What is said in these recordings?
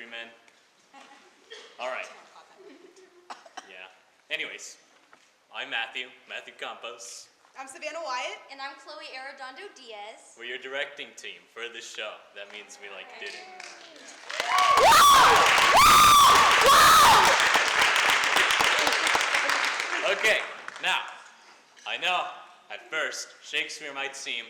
country, man. All right. Yeah. Anyways, I'm Matthew Campos. I'm Savannah, Wyatt. And I'm Chloe Arredondo, Diaz. We're your directing team for this show. That means we did it. Okay, now, I know at first Shakespeare might seem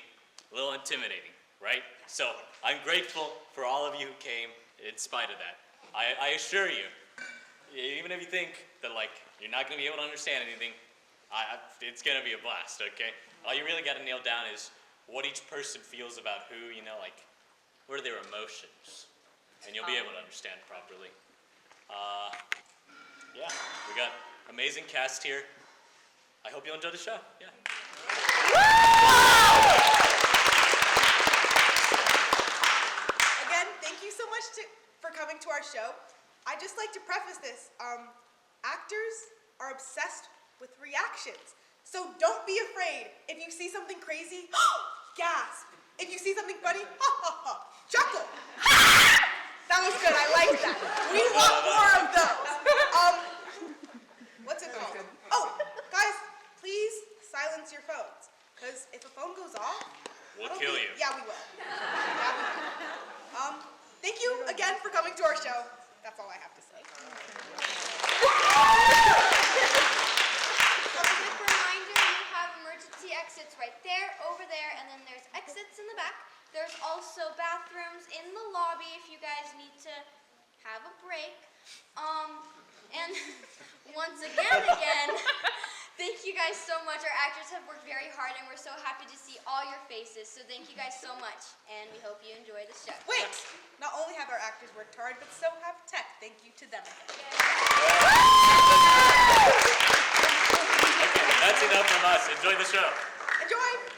a little intimidating, right? So I'm grateful for all of you who came in spite of that. I assure you, even if you think that you're not going to be able to understand anything, it's going to be a blast, okay? All you really got to nail down is what each person feels about who, what are their emotions? And you'll be able to understand properly. Yeah, we got amazing cast here. I hope you'll enjoy the show, yeah. Again, thank you so much for coming to our show. I'd just like to preface this. Actors are obsessed with reactions. So don't be afraid. If you see something crazy, gasp. If you see something funny, ha ha ha, chuckle. That was good, I like that. We want more of those. What's it called? Oh, guys, please silence your phones. Because if a phone goes off, we'll kill you. Yeah, we will. Thank you again for coming to our show. That's all I have to say. Reminder, you have emergency exits right there, over there, and then there's exits in the back. There's also bathrooms in the lobby if you guys need to have a break. And once again, thank you guys so much. Our actors have worked very hard, and we're so happy to see all your faces. So thank you guys so much, and we hope you enjoy the show. Wait! Not only have our actors worked hard, but so have tech. Thank you to them again. Okay, that's enough from us. Enjoy the show. Enjoy!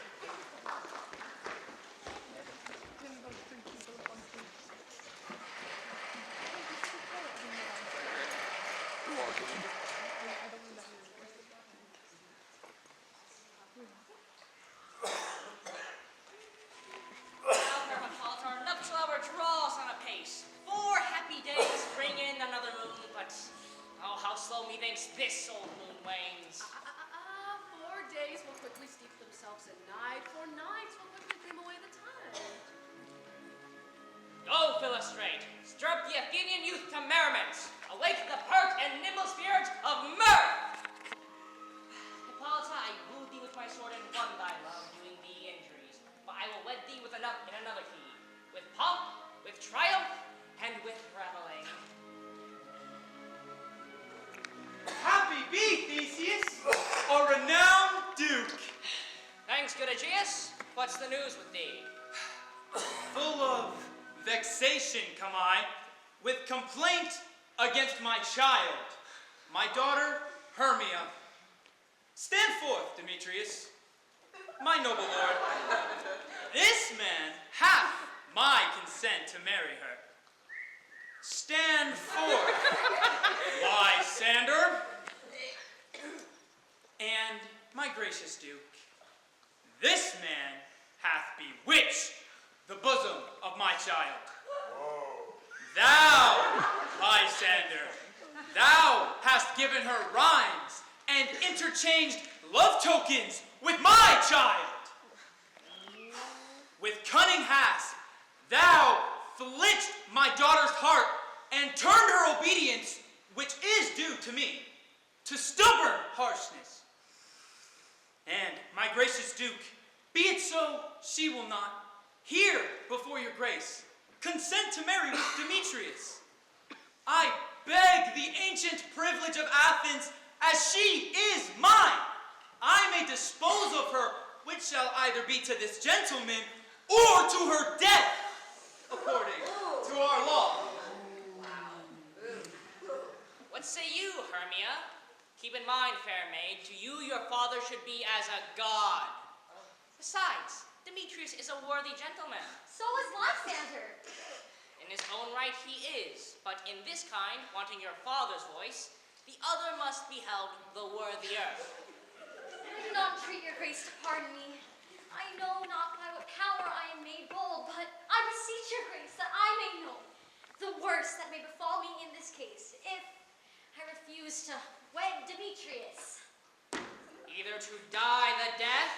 This old moon wanes. 4 days will quickly steep themselves in night, 4 nights will quickly dream away the time. Go, Philostrate, stir up the Athenian youth to merriment, awake the pert and nimble spirit of mirth. Hippolyta, I wooed thee with my sword and won thy love, doing thee injuries, but I will wed thee with in another key, with pomp, with triumph, and with reveling. Happy be, Theseus, a renowned duke. Thanks, good Egeus. What's the news with thee? Full of vexation come I, with complaint against my child, my daughter Hermia. Stand forth, Demetrius, my noble lord. This man hath my consent to marry her. Stand forth, Lysander. And, my gracious duke, this man hath bewitched the bosom of my child. Whoa. Thou, Lysander, thou hast given her rhymes and interchanged love tokens with my child. With cunning hast thou flitched my daughter's heart and turned her obedience, which is due to me, to stubborn harshness. And, my gracious duke, be it so she will not, here before your grace, consent to marry with Demetrius. I beg the ancient privilege of Athens, as she is mine. I may dispose of her, which shall either be to this gentleman or to her death, according to our law. What say you, Hermia? Keep in mind, fair maid, to you your father should be as a god. Besides, Demetrius is a worthy gentleman. So is Lysander. In his own right he is, but in this kind, wanting your father's voice, the other must be held the worthier. I do not entreat your grace to pardon me. I know not by what power I am made bold, but I beseech your grace that I may know the worst worst that may befall me in this case if I refuse to wed Demetrius. Either to die the death,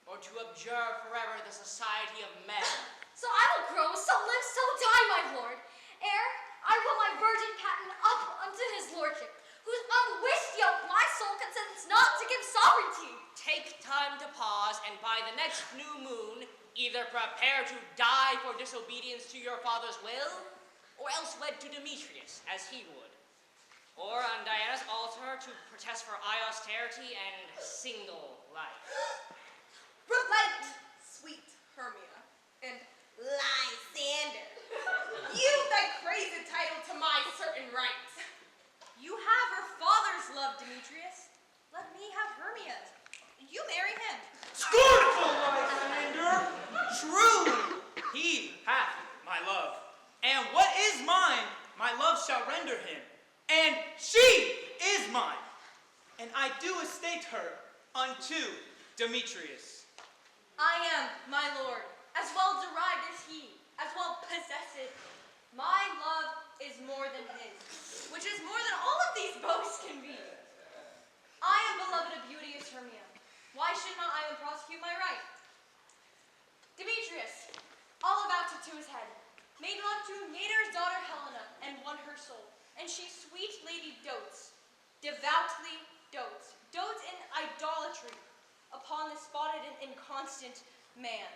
or to abjure forever the society of men. So I will grow, so live, so die, my lord, ere I will my virgin patent up unto his lordship, whose unwished yoke my soul consents not to give sovereignty. Take time to pause, and by the next new moon, either prepare to die for disobedience to your father's will, or else wed to Demetrius, as he would. Or on Diana's altar to protest for austerity and single life. Relent, sweet Hermia, and Lysander. You that crave the title to my certain rights. You have her father's love, Demetrius. Let me have Hermia's. You marry him. Scornful Lysander! Truly, he hath my love. And what is mine, my love shall render him. And she is mine. And I do estate her unto Demetrius. I am, my lord, as well derived as he, as well possessed. My love is more than his, which is more than all of these boasts can be. I am beloved of beauteous Hermia. Why should not I prosecute my right? Demetrius, all about to his head, made love to Nader's daughter Helena, and won her soul. And she sweet lady dotes, devoutly dotes in idolatry upon the spotted and inconstant man.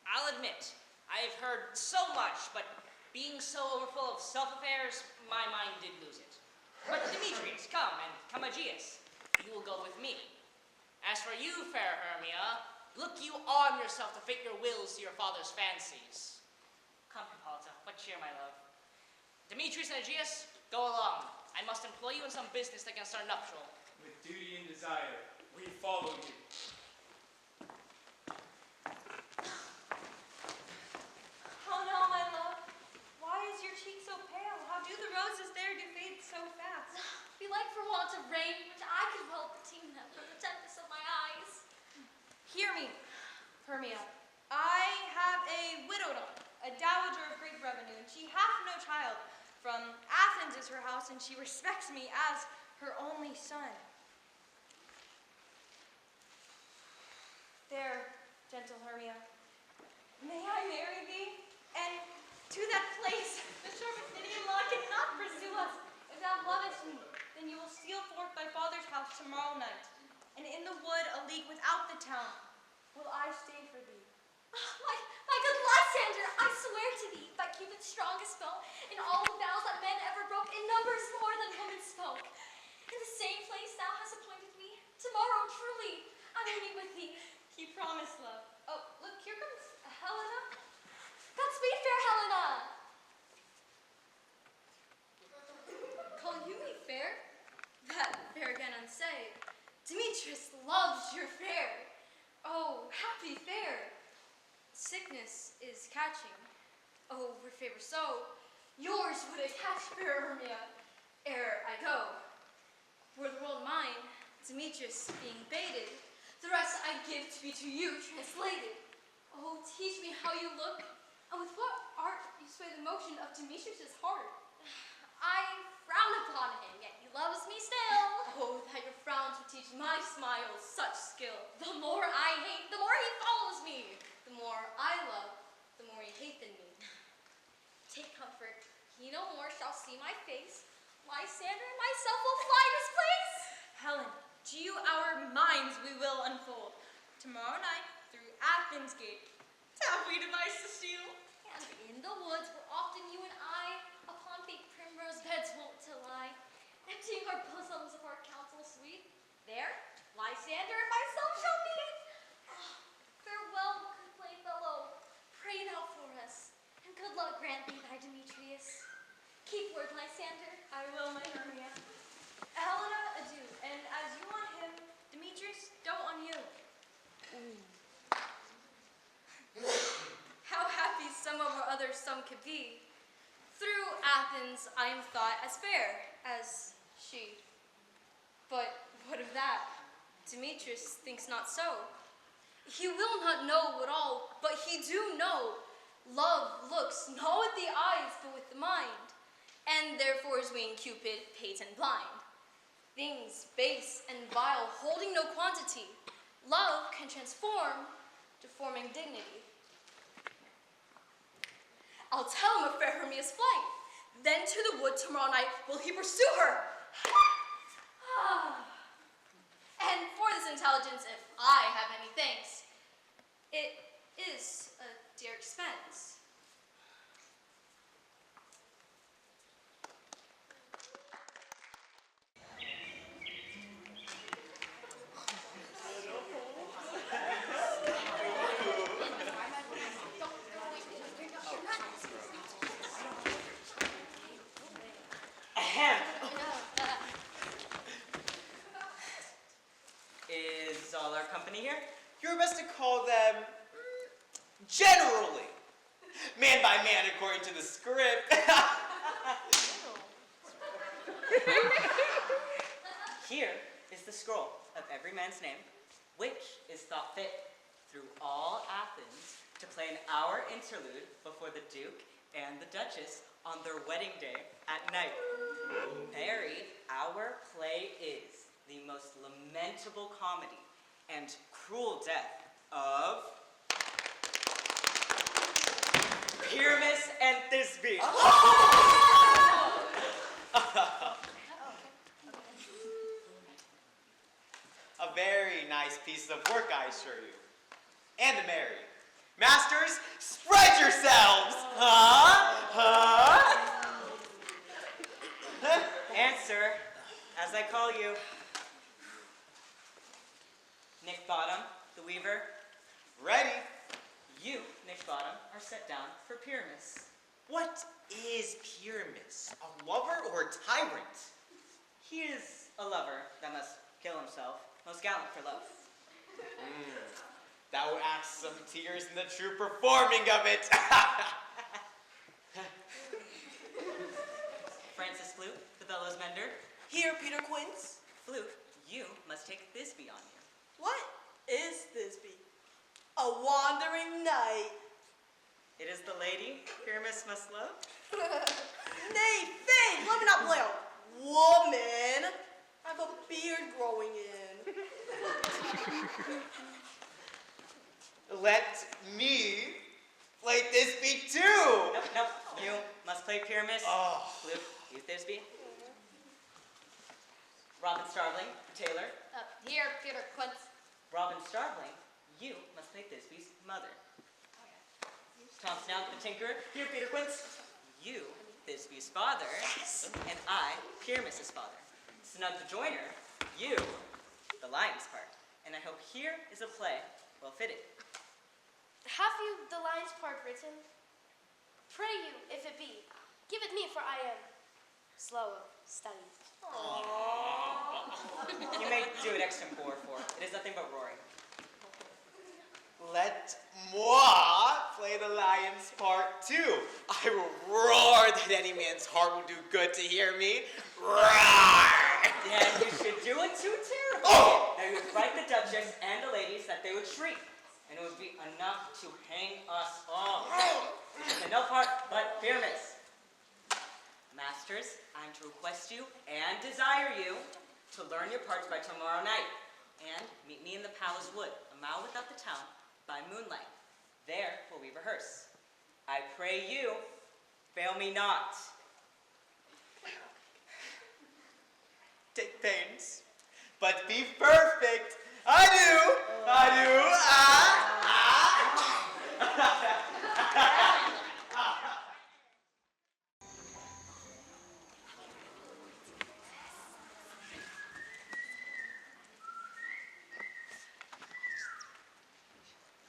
I'll admit, I have heard so much, but being so overfull of self-affairs, my mind did lose it. But Demetrius, come, and come Egeus, you will go with me. As for you, fair Hermia, look you arm yourself to fit your wills to your father's fancies. Come, Hippolyta, what cheer, my love. Demetrius and Egeus, go along. I must employ you in some business against our nuptial. With duty and desire, we follow you. Oh no, my love. Why is your cheek so pale? How do the roses there do fade so fast? Be like for want of rain, which I could well retain them from the tempest of my eyes. Hear me, Hermia. I have a widowed aunt, a dowager of great revenue, and she hath no child. From Athens is her house, and she respects me as her only son. There, gentle Hermia, may I marry thee? And to that place the sharp Athenian law cannot pursue us. If thou lovest me, then you will steal forth thy father's house tomorrow night, and in the wood a league without the town will I stay for thee. My good Lysander, I swear to thee, by Cupid's strongest bow, in all the vows that men ever broke, in numbers more than women spoke. In the same place thou hast appointed me, tomorrow truly I will meet with thee. He promised, love. Oh, look, here comes Helena. Godspeed, fair Helena. Call you me fair? That fair again unsay. Demetrius loves your fair. Oh, happy fair. Sickness is catching. Oh, for favor so, yours would I catch, fair Hermia, ere I go. Were the world mine, Demetrius being baited, the rest I give to be to you translated. Oh, teach me how you look, and with what art you sway the motion of Demetrius' heart. I frown upon him, yet he loves me still. Oh, that your frowns would teach my smiles such skill. The more I hate, the more he follows me. The more I love, the more you hate than me. Take comfort, he no more shall see my face. Lysander and myself will fly this place. Helen, to you our minds we will unfold. Tomorrow night, through Athens' gate, have we devised to steal? And in the woods where often you and I upon fate primrose beds wont to lie, emptying our bosoms of our counsel sweet, there Lysander and myself shall meet. Ah, farewell, good playfellow, pray thou for us, and good luck grant thee thy Demetrius. Keep word, Lysander. I will, my Hermia. Helena, adieu. And as you on him, Demetrius, dote on you. How happy some of our others some could be. Through Athens I am thought as fair as she. But what of that? Demetrius thinks not so. He will not know what all, but he do know. Love looks not with the eyes, but with and therefore is winged Cupid, patent blind. Things base and vile, holding no quantity, love can transform to forming dignity. I'll tell him of fair Hermia's flight. Then to the wood tomorrow night will he pursue her. And for this intelligence, if I have any thanks, it is a dear expense. Is all our company here? You're best to call them generally. Man by man according to the script. Here is the scroll of every man's name, which is thought fit through all Athens to play an hour interlude before the Duke and the Duchess on their wedding day at night. Very, our play is the most lamentable comedy and cruel death of Pyramus and Thisbe. A very nice piece of work, I assure you. And a merry. Masters, spread yourselves! Answer, as I call you. Nick Bottom, the weaver. Ready. You, Nick Bottom, are set down for Pyramus. What is Pyramus? A lover or a tyrant? He is a lover that must kill himself, most gallant for love. Thou ask some tears in the true performing of it. Francis Flute, the bellows mender. Here, Peter Quince. Flute, you must take Thisbe on you. What is Thisbe? A wandering knight. It is the lady Pyramus must love. Nay, Fane, let me not play a woman. I have a beard growing in. Let me play Thisbe too. Nope. You must play Pyramus. Flute, you Thisbe. Robin Starveling, the tailor. Here, Peter Quince. Robin Starveling, you must play Thisbe's mother. Tom Snout, the tinkerer. Here, Peter Quince. You, Thisbe's father. Yes. And I, Pyramus's father. Snug the joiner. You, the lion's part. And I hope here is a play well fitted. Have you the lion's part written? Pray you, if it be, give it me, for I am slow of study. You may do it extempore, for it is nothing but roaring. Let moi play the lion's part too. I will roar that any man's heart will do good to hear me. Roar! Yeah, you should do it too terrible. Oh! Now you would fright the Duchess and the ladies that they would shriek, and it would be enough to hang us all. And no part but Pyramus. Masters, I'm to request you and desire you to learn your parts by tomorrow night, and meet me in the palace wood, a mile without the town, by moonlight. There will we rehearse. I pray you, fail me not. Take pains, but be perfect. I do.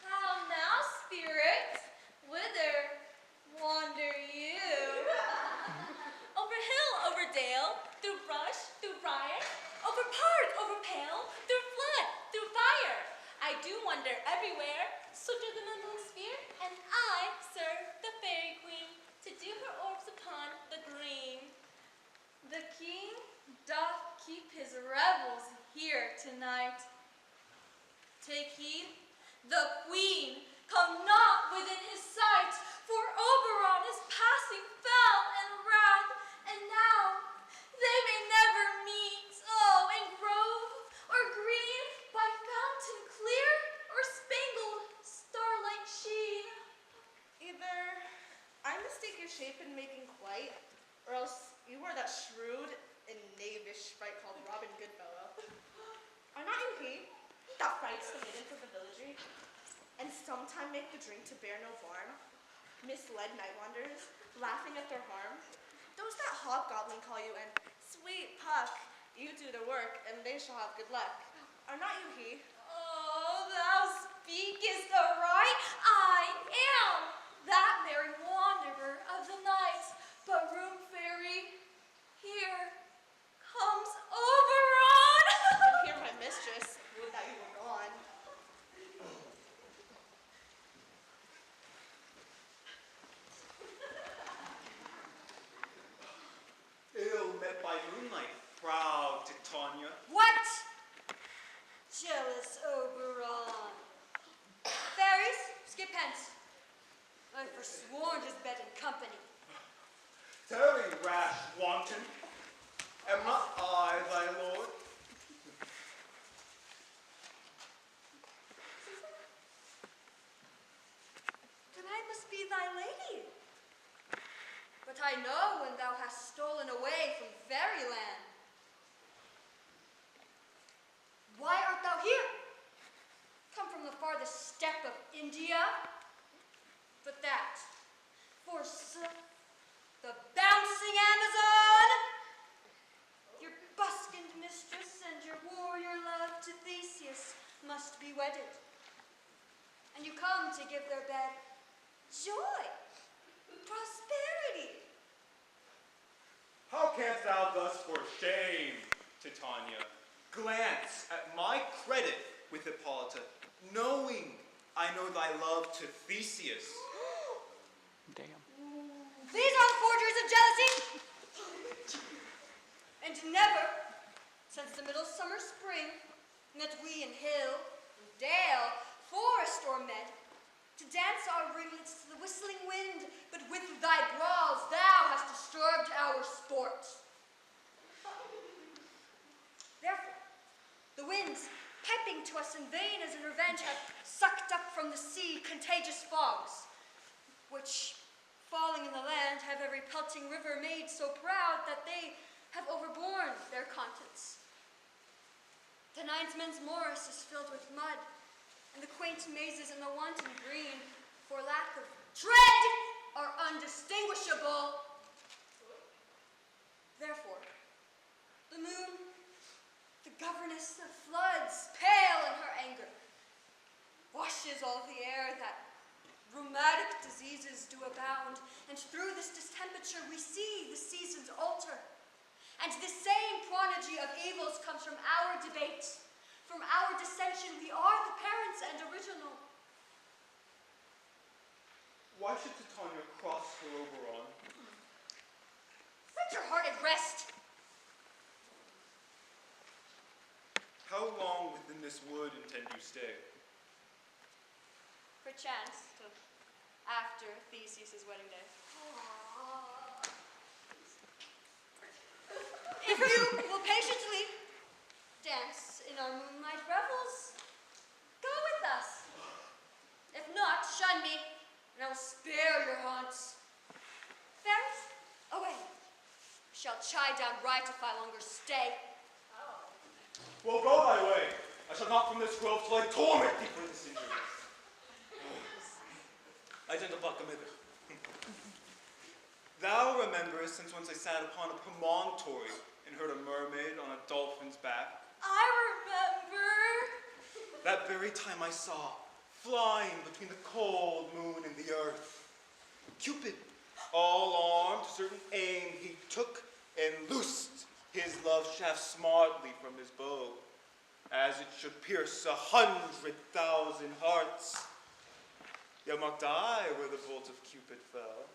How now, spirit? Whither wander you? Over hill, over dale, through brush, through briar, over park, over pale, through flood, through fire. I do wander everywhere, so do the moonlit sphere, and I serve the fairy queen to do her orbs upon the green. The king doth keep his revels here tonight. Take heed, the queen come not within his sight, for Oberon is passing fell and wrath, and a shrewd and knavish sprite called Robin Goodfellow. Are not you he that fights the maiden for the villagery, and sometime make the drink to bear no harm, misled night wanderers, laughing at their harm? Those that hobgoblin call you, and sweet Puck, you do the work, and they shall have good luck. Are not you he? Oh, thou speakest aright. I am that merry wanderer of the night. But room fairy, here comes Oberon. And here my mistress, would that you were gone. Ill met by moonlight, proud Titania. What? Jealous Oberon. Fairies, skip hence. I forsworn his bed and company. Tarry, rash wanton. Am not I thy lord? Then I must be thy lady. But I know when thou hast stolen away from fairyland. Why art thou here? Come from the farthest steppe of India? But that, forsooth, the bouncing Amazon! Your buskined mistress and your warrior love to Theseus must be wedded. And you come to give their bed joy, prosperity. How canst thou thus for shame, Titania, glance at my credit with Hippolyta, knowing I know thy love to Theseus? These are the forgeries of jealousy. And never, since the middle summer spring, met we in hill, and dale, forest, or mead, to dance our ringlets to the whistling wind, but with thy brawls thou hast disturbed our sport. Therefore, the winds, piping to us in vain as in revenge, have sucked up from the sea contagious fogs, which, falling in the land, have every pelting river made so proud that they have overborne their contents. The Ninesman's Morris is filled with mud, and the quaint mazes in the wanton green, for lack of tread, are undistinguishable. Therefore, the moon, the governess of floods, pale in her anger, washes all the air that rheumatic diseases do abound, and through this distemperature we see the seasons alter. And this same prodigy of evils comes from our debate. From our dissension we are the parents and original. Why should Titania cross her Oberon? Set your heart at rest. How long within this wood intend you stay? Perchance, till after Theseus' wedding day. If you will patiently dance in our moonlight revels, go with us. If not, shun me, and I will spare your haunts. Fairies, away. Shall chide down right if I longer stay. Well, go thy way. I shall not from this grove till I torment thee for this injury. I tend to buck a mither. Thou rememberest since once I sat upon a promontory and heard a mermaid on a dolphin's back. I remember. That very time I saw, flying between the cold moon and the earth, Cupid, all armed to certain aim, he took and loosed his love shaft smartly from his bow, as it should pierce 100,000 hearts. Yet marked I where the bolt of Cupid fell.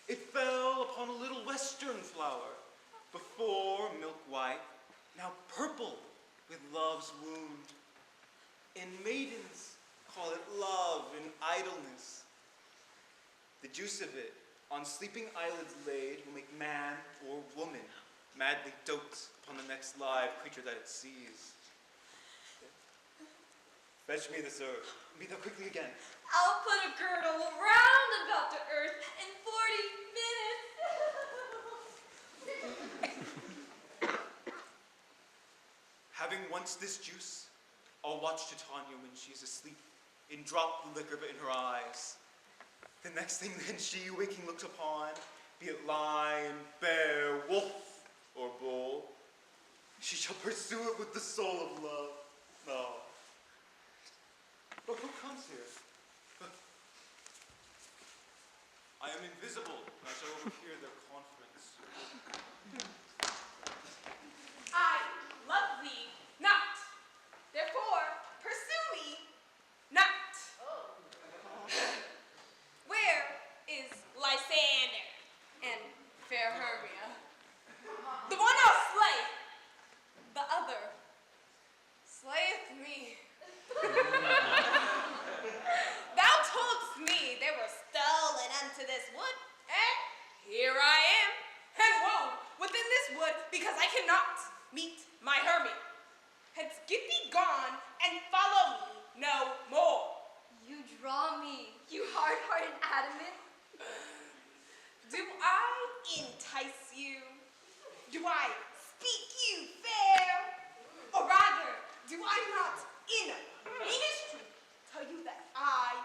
It fell upon a little western flower, before milk white, now purple with love's wound. And maidens call it love and idleness. The juice of it, on sleeping eyelids laid, will make man or woman madly dote upon the next live creature that it sees. Fetch me this herb. Be thou quickly again. I'll put a girdle round about the earth in 40 minutes. Having once this juice, I'll watch Titania when she's asleep and drop the liquor in her eyes. The next thing then she, waking, looks upon, be it lion, bear, wolf, or bull, she shall pursue it with the soul of love. No. But who comes here? I am invisible, and I shall overhear their conference. I love thee not. Therefore, pursue me not. Where is Lysander and fair Hermia? The one I'll slay, the other slayeth me. Thou toldst me they were stolen unto this wood, and here I am, and woe within this wood, because I cannot meet my Hermia. Hence get thee gone, and follow me no more. You draw me, you hard-hearted adamant. Do I entice you? Do I speak you fair? Or rather, do I not in English truth tell you that I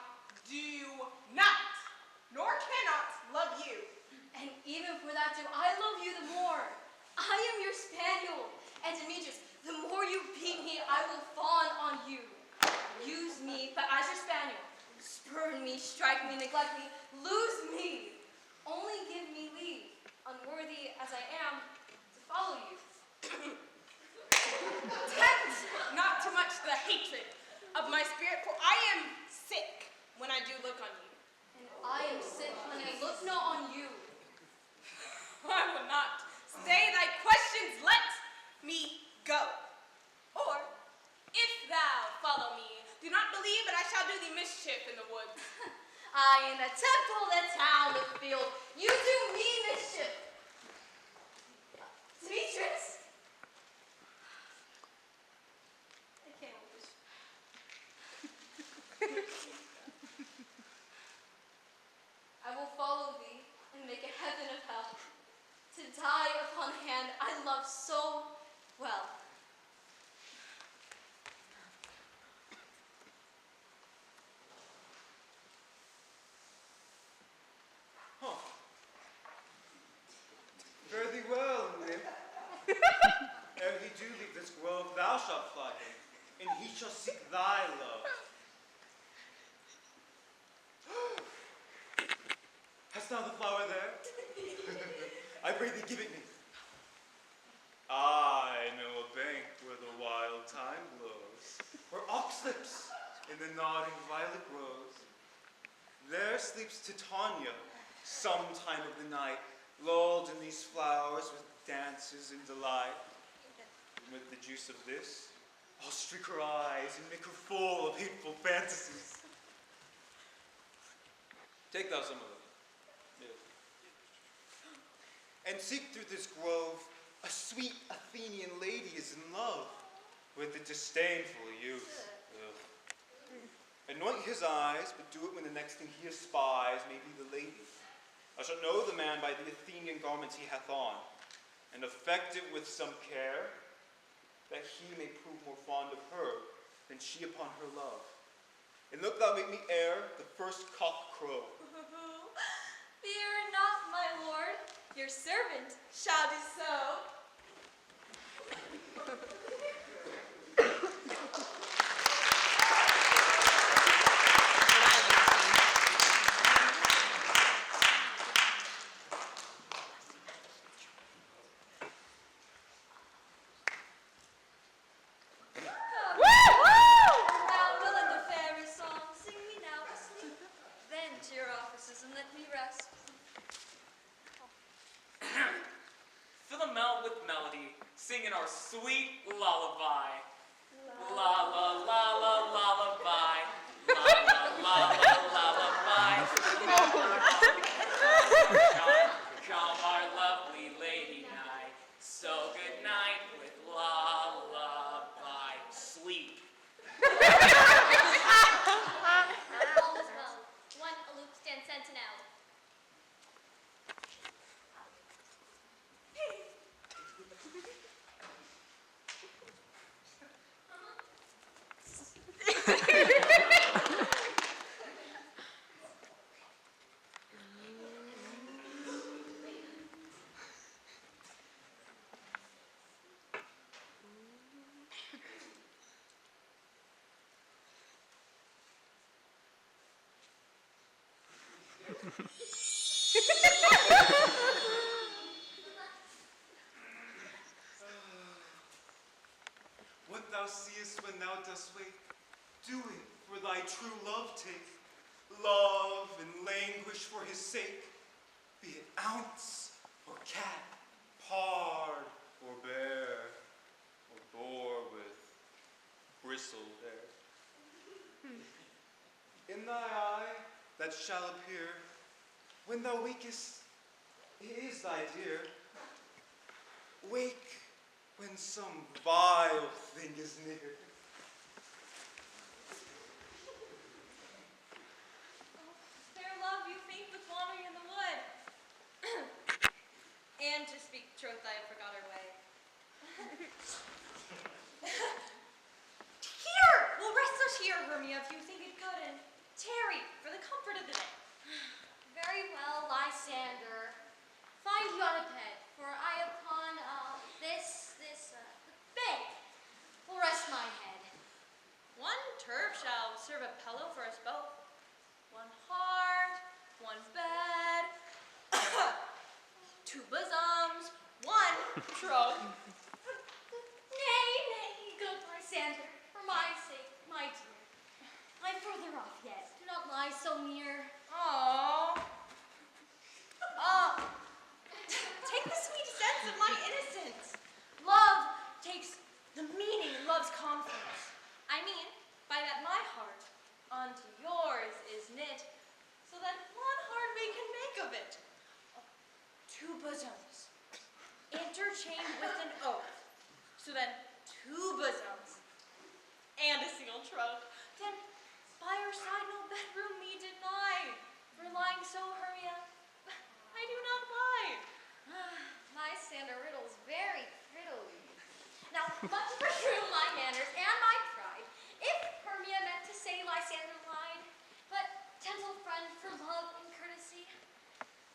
do not, nor cannot love you? And even for that do I love you the more. I am your spaniel, and Demetrius, the more you beat me, I will fawn on you. Use me, but as your spaniel. Spurn me, strike me, neglect me, lose me. Only give me leave, unworthy as I am, to follow you. Tempt not too much the hatred of my spirit, for I am sick when I do look on you. And I am sick when I look not on you. I will not stay thy questions, let me go. Or, if thou follow me, do not believe that I shall do thee mischief in the woods. I in the temple, the town, the field, you do me mischief. Demetrius? I can't with this. I will follow thee and make a heaven of hell, to die upon a hand I love so well. Huh. Fare thee well, nymph. Ere he do leave this grove, thou shalt fly him, and he shall seek thy love. Hast thou the flower there? I pray thee give it me. I know a bank where the wild thyme blows, where oxlips in the nodding violet grows. There sleeps Titania, some time of the night, lulled in these flowers with dances and delight. And with the juice of this, I'll streak her eyes and make her full of hateful fantasies. Take thou some of them. And seek through this grove, a sweet Athenian lady is in love with a disdainful youth. Ugh. Anoint his eyes, but do it when the next thing he espies may be the lady. I shall know the man by the Athenian garments he hath on, and affect it with some care, that he may prove more fond of her than she upon her love. And look thou make me ere the first cock crow. Fear not, my lord. Your servant shall do so. Thou villain the fairy song, sing me now to sleep. Then to your offices and let me rest. Fill a mouth with melody, singing our sweet lullaby. La la la la lullaby. La la la la lullaby. Come our lovely lady night. So good night with lullaby. Sleep. All is well. One aloof stand sentinel. thou seest when thou dost wake, do it for thy true love take. Love and languish for his sake, be it ounce or cat, pard or bear, or boar with bristled hair. In thy eye that shall appear, when thou wakest, it is thy dear. Wake when some vile thing is near. Fair love, you faint with wandering in the wood. And to speak troth, I have forgot our way. Here! We'll rest us here, Hermia, if you think it good, and tarry for the comfort of the day. Very well, Lysander. Find you on a bed, for I upon this bed will rest my head. One turf shall serve a pillow for us both. One heart, one bed, two bosoms, one troth. Nay, good Lysander, for my sake, my dear. I'm further off yet. Do not lie so near. Aww. Take the sweet sense of my innocence. Love takes the meaning love's confidence. I mean, by that my heart unto yours is knit, so that one heart we can make of it. Two bosoms, interchained with an oath, so that two bosoms and a single troth. Then by our side no bedroom me deny, for lying so, Hermia, I do not lie. Lysander riddles very prettily. Now, much for true my manners and my pride, if Hermia meant to say Lysander lied, but gentle friend for love and courtesy,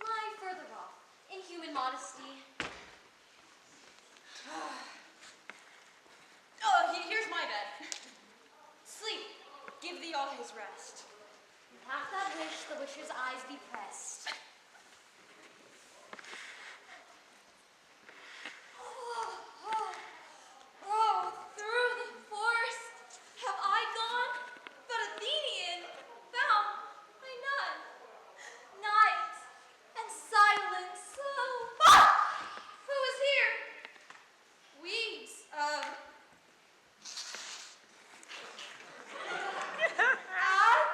lie further off in human modesty. Here's my bed. Sleep, give thee all his rest. And half that wish the witcher's eyes be pressed. Through the forest have I gone, but Athenian found I none. Night and silence, who is here? Weeds,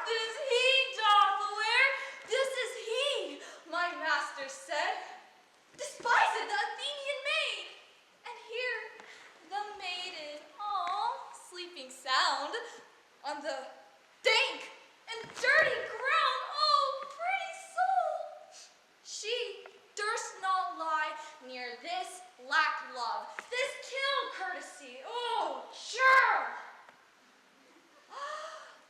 this he doth wear, this is he, my master said. Despised the Athenian maid, and here the maiden, all sleeping sound, on the dank and dirty ground. Oh, pretty soul! She durst not lie near this lack love, this kill courtesy. Oh, sure!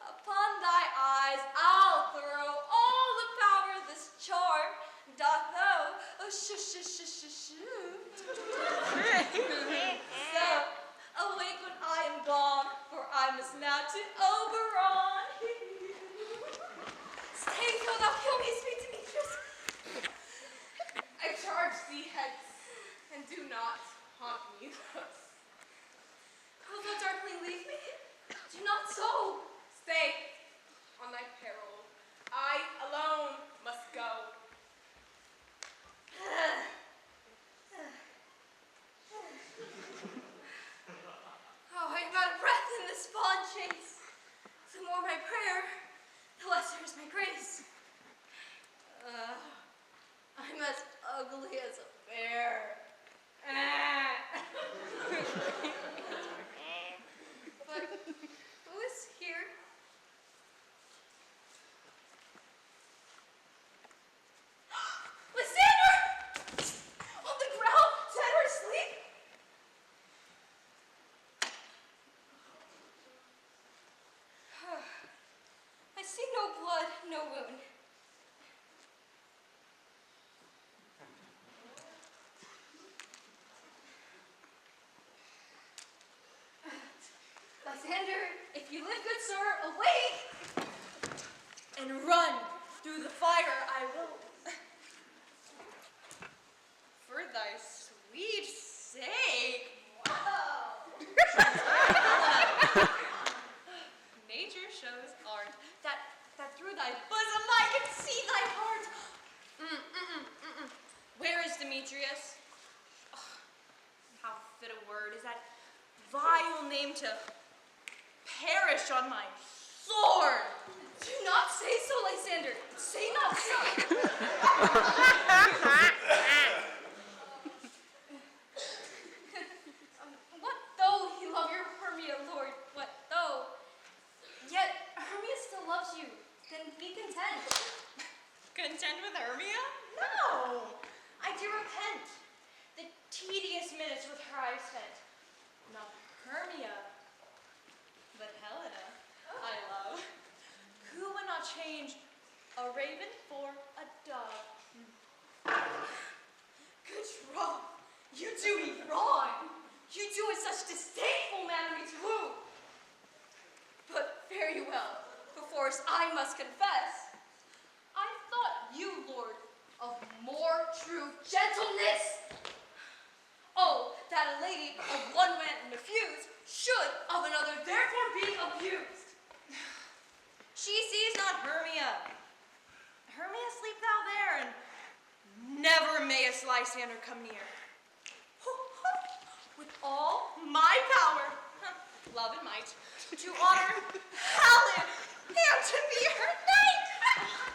Upon thy eyes I'll throw all the power this charm doth know. Oh, shoo. So, awake when I am gone, for I must now to Oberon. Stay till thou kill me, sweet Demetrius. I charge thee hence, and do not haunt me thus. Wilt thou darkly leave me? Do not so. Stay, on thy peril. I alone must go. Oh, I am out of breath in this fond chase. The more my prayer, the lesser is my grace. I'm as ugly as a bear. But who is here? Lysander! On the ground, dead or asleep? I see no blood, no wound. Lysander, if you live, good sir, awake and run through the fire I will. For thy sweet sake. Wow. Demetrius. Ugh, how fit a word is that vile name to perish on my sword. Do not say so, Lysander. Say not so. What though he love your Hermia, Lord? What though? Yet Hermia still loves you. Then be content. Content with Hermia? No! I do repent. The tedious minutes with her I've spent. Not Hermia, but Helena, I love. Who would not change a raven for a dove? Good wrong. You do me wrong. You do in such disdainful manner me to woo. But fare you well. Perforce I must confess. I thought you, Lord, of more true gentleness. Oh, that a lady of one man refused should of another therefore be abused. She sees not Hermia. Hermia, sleep thou there, and never mayest Lysander come near. With all my power, love and might, to honor Helen and to be her knight.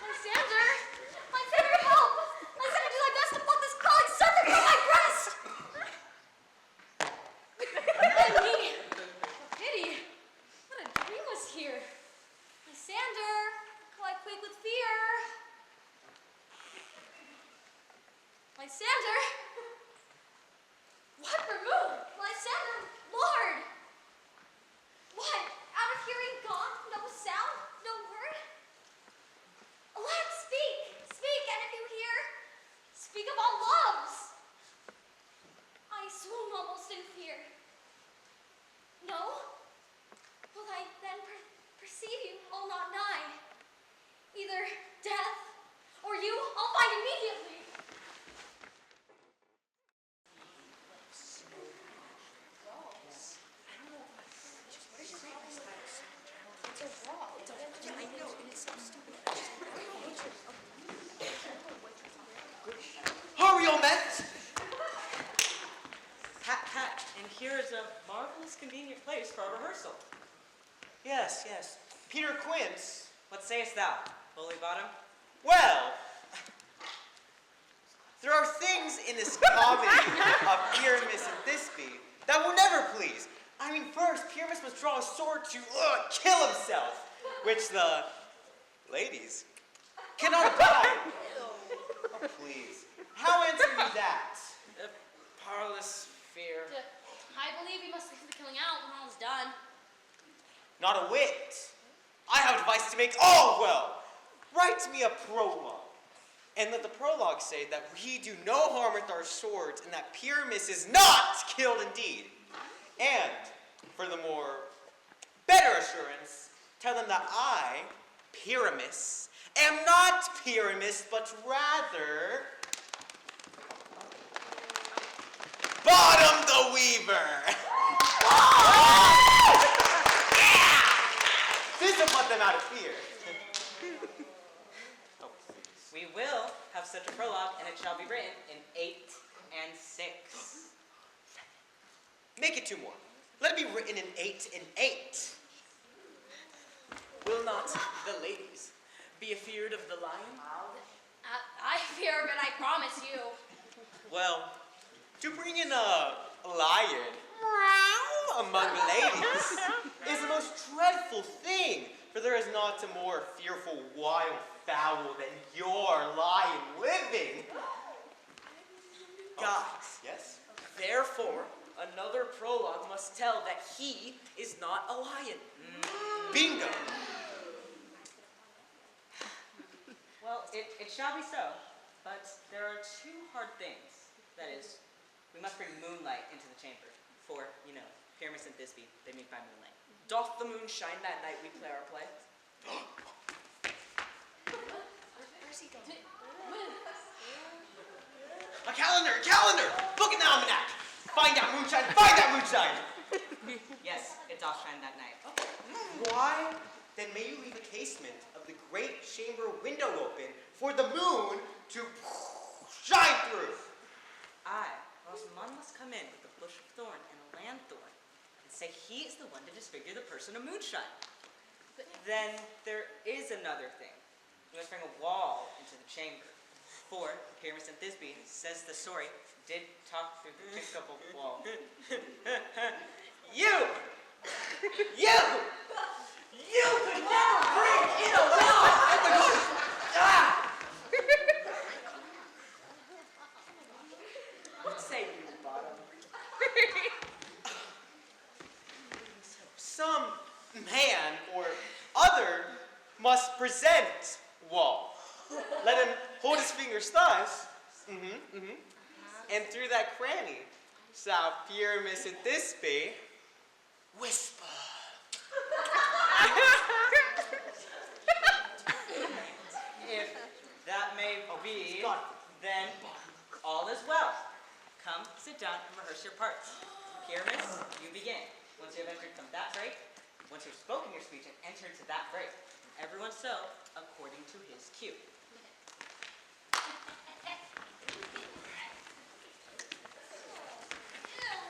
Lysander! Lysander, help! Lysander, do thy best to pluck this crawling serpent from my breast! And me! For pity! What a dream was here! Lysander! How I quake with fear! Lysander! What remove? Lysander, Lord! What? Out of hearing gone? No sound? No word? Alack, speak! Speak, and if you hear, speak of all loves! I swoon almost in fear. No? Will I then perceive you all not nigh? Either death or you I'll find immediately. Hurry, old men! Pat, and here is a marvelous convenient place for our rehearsal. Yes, yes. Peter Quince. What sayest thou, holy bottom? Well, there are things in this comedy of Pyramus and Thisbe that will never please. I mean, first, Pyramus must draw a sword to kill himself, which the ladies cannot abide. Oh, please. How answer you that? Parlous fear. I believe we must leave the killing out when all's done. Not a whit. I have advice to make all well. Write me a prologue. And let the prologue say that we do no harm with our swords and that Pyramus is not killed indeed. And, for the more better assurance, tell them that I, Pyramus, am not Pyramus, but rather Bottom the Weaver. This will put them out of fear. We will have such a prologue, and it shall be written in 8 and 6. Make it 2 more. Let it be written in 8 and 8. Will not the ladies be afeard of the lion? I fear, but I promise you. Well, to bring in a lion among the ladies is the most dreadful thing, for there is not a more fearful wild fowl than your lion living. Guys, Yes? therefore, another prologue must tell that he is not a lion. Bingo. Well, it shall be so, but there are 2 hard things. That is, we must bring moonlight into the chamber, for, you know, Pyramus and Thisbe, they meet by moonlight. Doth the moon shine that night we play our play? Where's he going? A calendar! Book an almanac! Find out moonshine! Yes, it doth shine that night. Why? Then may you leave the casement of the great chamber window open for the moon to shine through. say he is the one to disfigure the person of moonshine. But then there is another thing. You must bring a wall into the chamber. For Pyramus and Thisbe says the story did talk through the trickable wall. You could never bring in a wall! What say you, Bottom? Some man or other must present wall. Let him hold his fingers thus. And through that cranny shall Pyramus and Thisbe whisper. If that may be, then all is well. Come, sit down and rehearse your parts. Pyramus, you begin. Once you have entered from that break, once you've spoken your speech and enter into that break, everyone so according to his cue.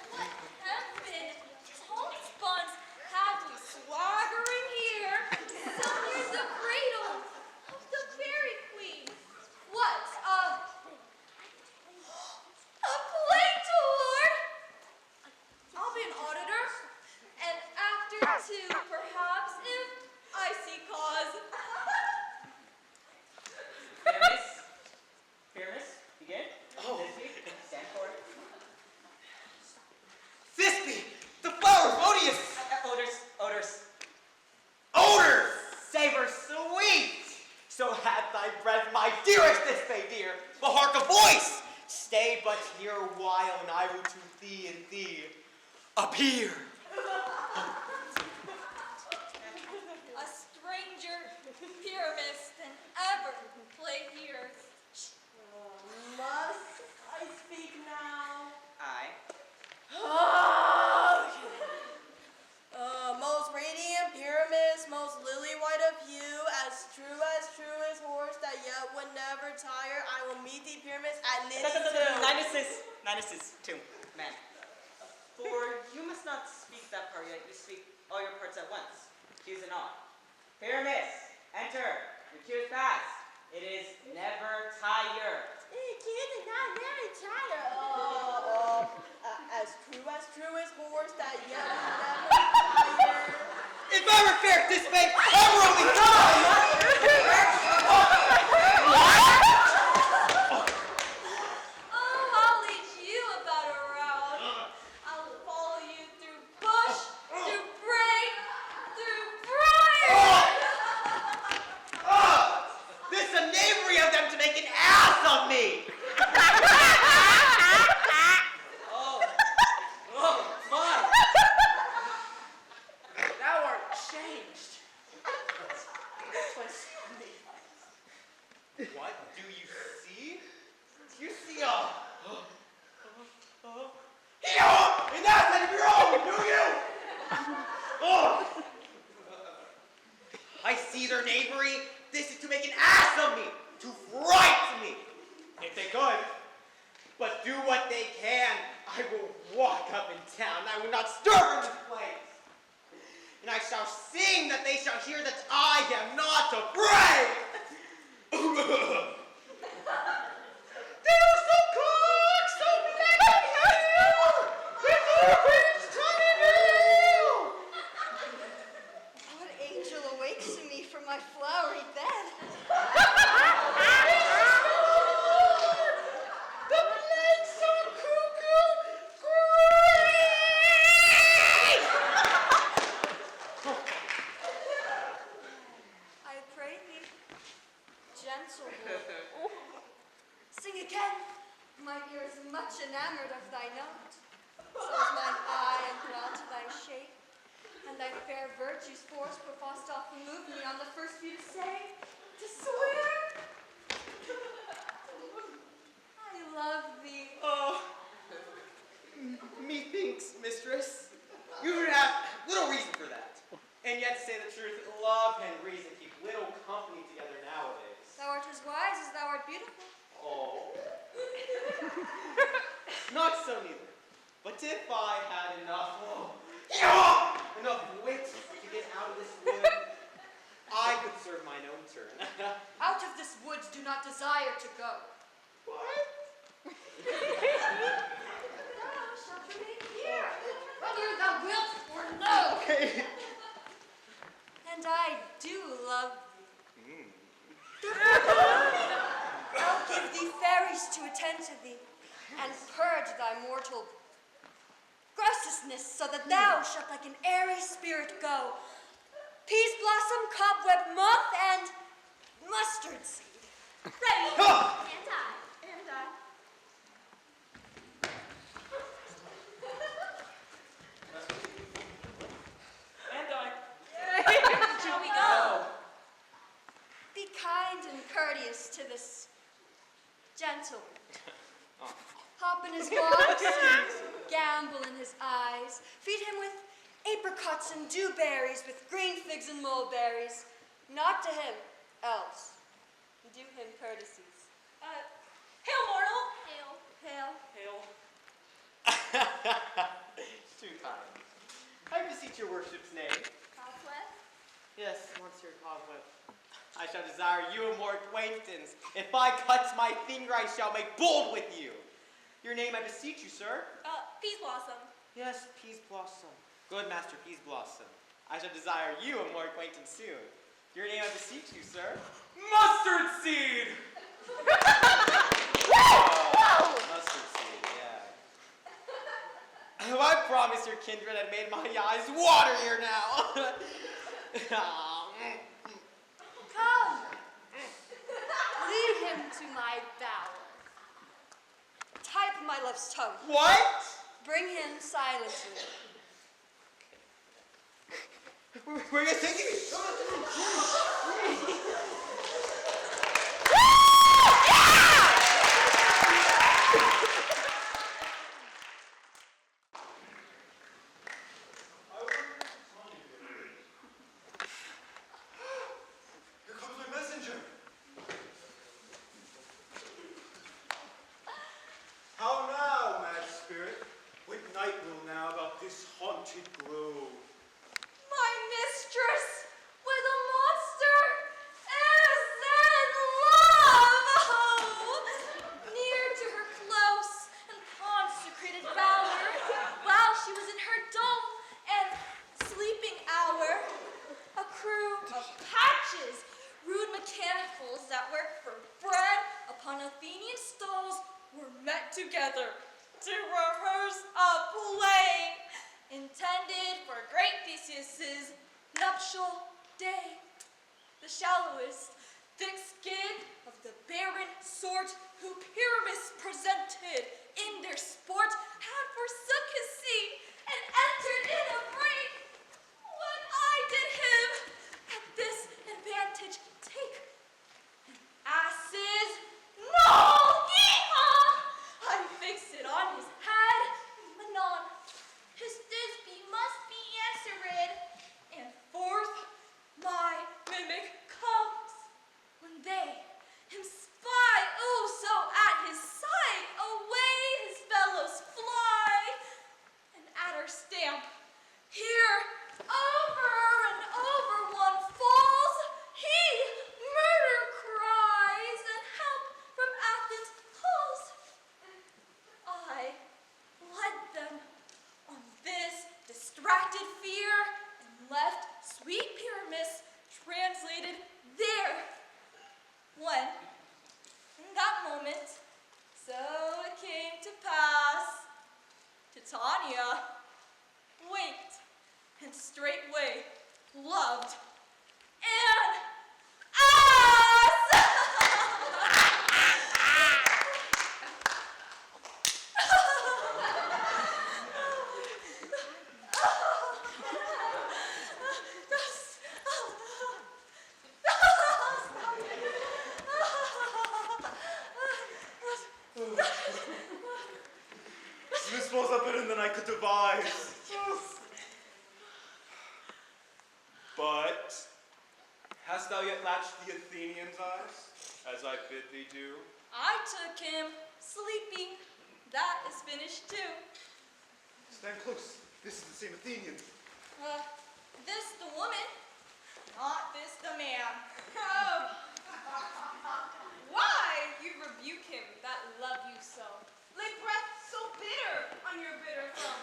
What happened? Homespuns have you swaggering here. So here's the cradle of the fairy queen. What? A play tour? I'll be an auditor. An actor too, perhaps, if I see cause. Pyramus, begin. Oh. Thisbe, stand forward. Thisbe, the flower of Odious. Odors. Odor! Savor sweet! So hath thy breath, my dearest Thisbe, dear. But hark a voice! Stay but here a while, and I will to thee and thee appear. A stranger, Pyramus, than ever play here. Must I speak now? Aye. Most radiant Pyramus, most lily white of hue, as true as horse that yet would never tire, I will meet thee, Pyramus, at Ninus's tomb, man. For you must not speak that part yet, you speak all your parts at once. Cues and all. Pyramus, enter. Your cue is past. It is never tire. As true as horse that yet would never tire. If I were fair Thisbe, I were only Oh, I'll lead you about around. I'll follow you through bush, through brake, through briar. This is a knavery of them to make an ass of me! Fine. Thou art changed. What do you see? Do you see a... an ass of your own, do you? I see their knavery. This is to make an ass of me, to fright me. If they could, but do what they can, I will walk up in town. I will not stir from this place. And I shall sing that they shall hear that I am not afraid. They are so cock, so black and pale, with their wings coming ill. What angel awakes in me from my flowery bed? The plagues are cuckoo, I pray thee, gentle Lord. Sing again. My ear is much enamored of thy note. So is mine eye enthralled to thy shape. And thy fair virtues force professed oft move me on the first view to say, to swear. I love thee. Oh, methinks, mistress, you would have little reason for that. And yet, to say the truth, love and reason keep little company together nowadays. Thou art as wise as thou art beautiful. Oh. Not so neither. But if I had enough Enough wit to get out of this wood. I could serve mine own turn. Out of this woods do not desire to go. What? Thou shalt remain here, whether thou wilt or no. Okay. And I do love thee. I'll give thee fairies to attend to thee, and purge thy mortal grossousness, so that thou shalt like an airy spirit go. Peas blossom, cobweb, moth, and mustard seed. Ready? Huh. And I. And I. Shall we go? Be kind and courteous to this gentleman. Hop in his box, gamble in his eyes, feed him with apricots and dewberries, with green figs and mulberries. Not to him, else. Do him courtesies. Hail, mortal. Hail. Hail. Hail. Too kind. I beseech your worship's name. Cobweb. Yes, Monsieur Cobweb. I shall desire you a more acquaintance. If I cut my finger, I shall make bold with you. Your name, I beseech you, sir. Peas blossom. Yes, Peas Blossom. Good, Master Peas Blossom. I shall desire you a more acquaintance soon. Your name, I beseech you, sir. Mustard seed! Mustard seed, yeah. I promise your kindred had made my eyes water here now. Come. Lead him to my bower. Type my love's tongue. What? Bring him silently. Where are you taking me? Here comes my messenger. How now, mad spirit? What night will now about this haunted grove? My mistress with a monster is in love. Oh, near to her close and consecrated bower, while she was in her dull and sleeping hour, a crew of patches, rude mechanicals that work for bread upon Athenian stalls were met together to rehearse a play intended for great Theseus's nuptial day. The shallowest, thick-skinned, of the barren sort who Pyramus presented in their sport had forsook his seat and entered in a break. When I did him at this advantage take, an ass's null, hee-haw! I fix it on his head, anon. His Thisbe must be answered, and forth my mimic comes. When they him spy, oh, so at his sight, away his fellows fly, and at her stamp, here over and over one falls, he murder cries, and help from Athens calls. I led them on this distracted fear and left sweet Pyramus translated there. When, in that moment, so it came to pass, Titania waked and straightway loved an ass! This was a better than I could devise. But hast thou yet latched the Athenians' eyes, as I bid thee do? I took him sleeping. That is finished too. Stand close. This is the same Athenian. This the woman, not this the man. Oh. Why you rebuke him that love you so? Lay breath so bitter on your bitter thumb.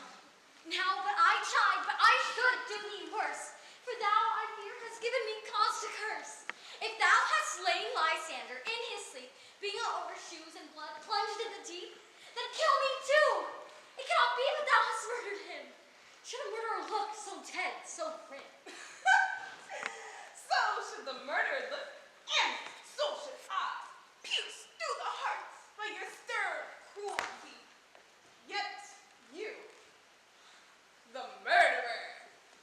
Now, but I chide, but I should do thee worse. For thou, I fear, hast given me cause to curse. If thou hast slain Lysander in his sleep, being over shoes and blood plunged in the deep, then kill me too. It cannot be that thou hast murdered him. Should a murderer look so dead, so grim? So should the murdered look, and so should I. Pierce through the hearts by your stern cruelty. Yet you, the murderer,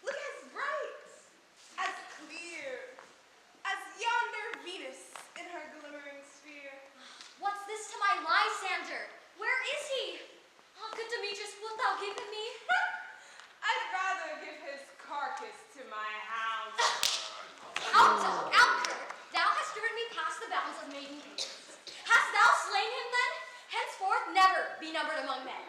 look as bright, as clear, as yonder Venus in her glimmering sphere. What's this to my Lysander? Where is he? Oh, good Demetrius, wilt thou give him me? I'd rather give his carcass to my hounds. Out, dog, out, cur! Thou hast driven me past the bounds of maiden patience. Hast thou slain him then? Henceforth never be numbered among men.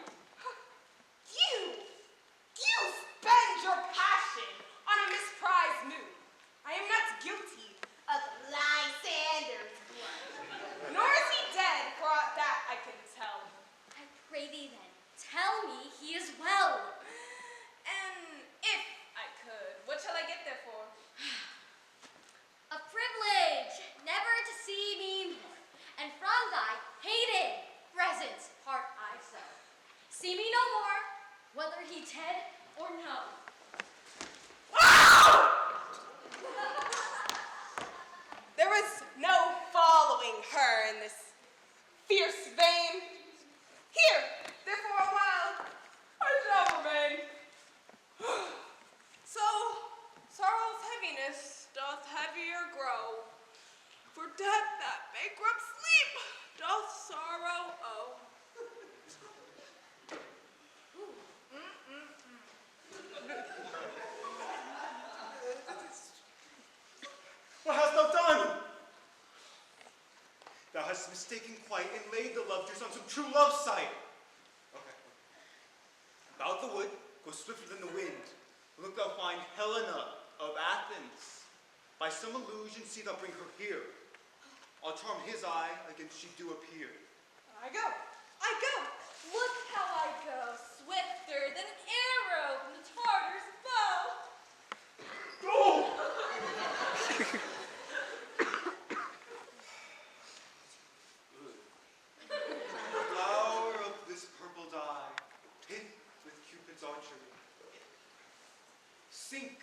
You spend your passion on a misprized mood. I am not guilty of Lysander's blood. Nor is he dead, for aught that I can tell. I pray thee then, tell me he is well. And if I could, what shall I get there for? A privilege never to see me more, and from thy hated presence part I so. See me no more, whether he dead or no. There was no following her in this fierce vein. Here, therefore, a while, I shall remain. So, sorrow's heaviness doth heavier grow. For death that bankrupt sleep doth sorrow owe. What hast thou done? Thou hast mistaken quite and laid the love tears on some true love sight. Okay. About the wood, go swifter than the wind. Look thou find Helena of Athens. By some illusion see thou bring her here. I'll charm his eye against she do appear. I go. Look how I go, swifter than an arrow from the Tartar's bow. Go! Flower of this purple dye, pith with Cupid's archery. Sink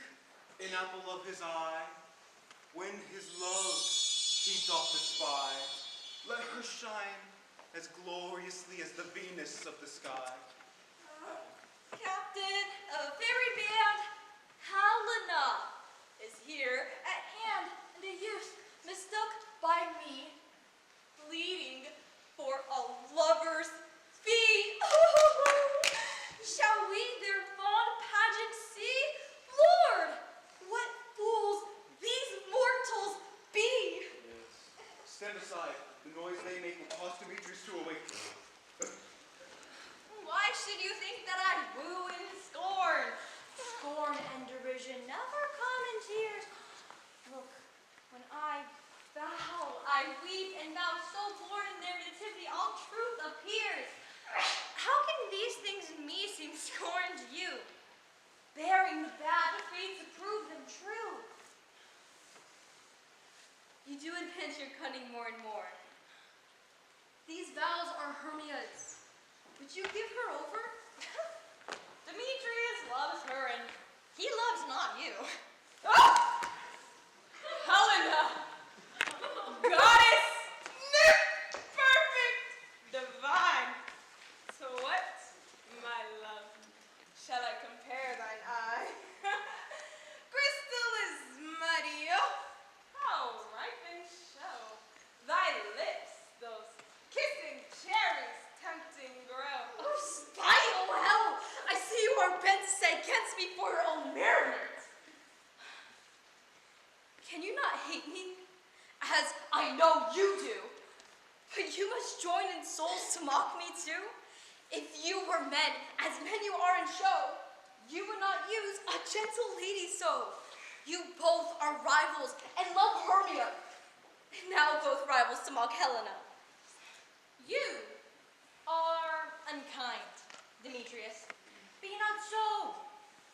in apple of his eye, when his love he doth espy. Let her shine as gloriously as the Venus of the sky. Captain of fairy band, Helena is here at hand, and a youth mistook by me, pleading for a lover's fee. Shall we their fond pageant see? Lord, what fools these mortals be! Stand aside. The noise they make will cause Demetrius to awake. Why should you think that I woo in scorn? Scorn and derision never come in tears. Look, when I vow, I weep, and thou so born in their nativity, all truth appears. How can these things in me seem scorn to you? Bearing the bad, the fates approve them true. You do enhance your cunning more and more. These vows are Hermia's. Would you give her over? Demetrius loves her, and he loves not you. Helena, goddess, perfect, divine. To what, my love, shall I compare thine eye? Crystal is muddy, how ripe and show. Thy lips, those kissing cherries, tempting grow. Oh, spite, oh hell! I see you are bent to say against me for your own merriment. Can you not hate me, as I know you do? But you must join in souls to mock me too? If you were men, as men you are in show, you would not use a gentle lady so. You both are rivals and love Hermia. Now both rivals to mock Helena. You are unkind, Demetrius. Be not so,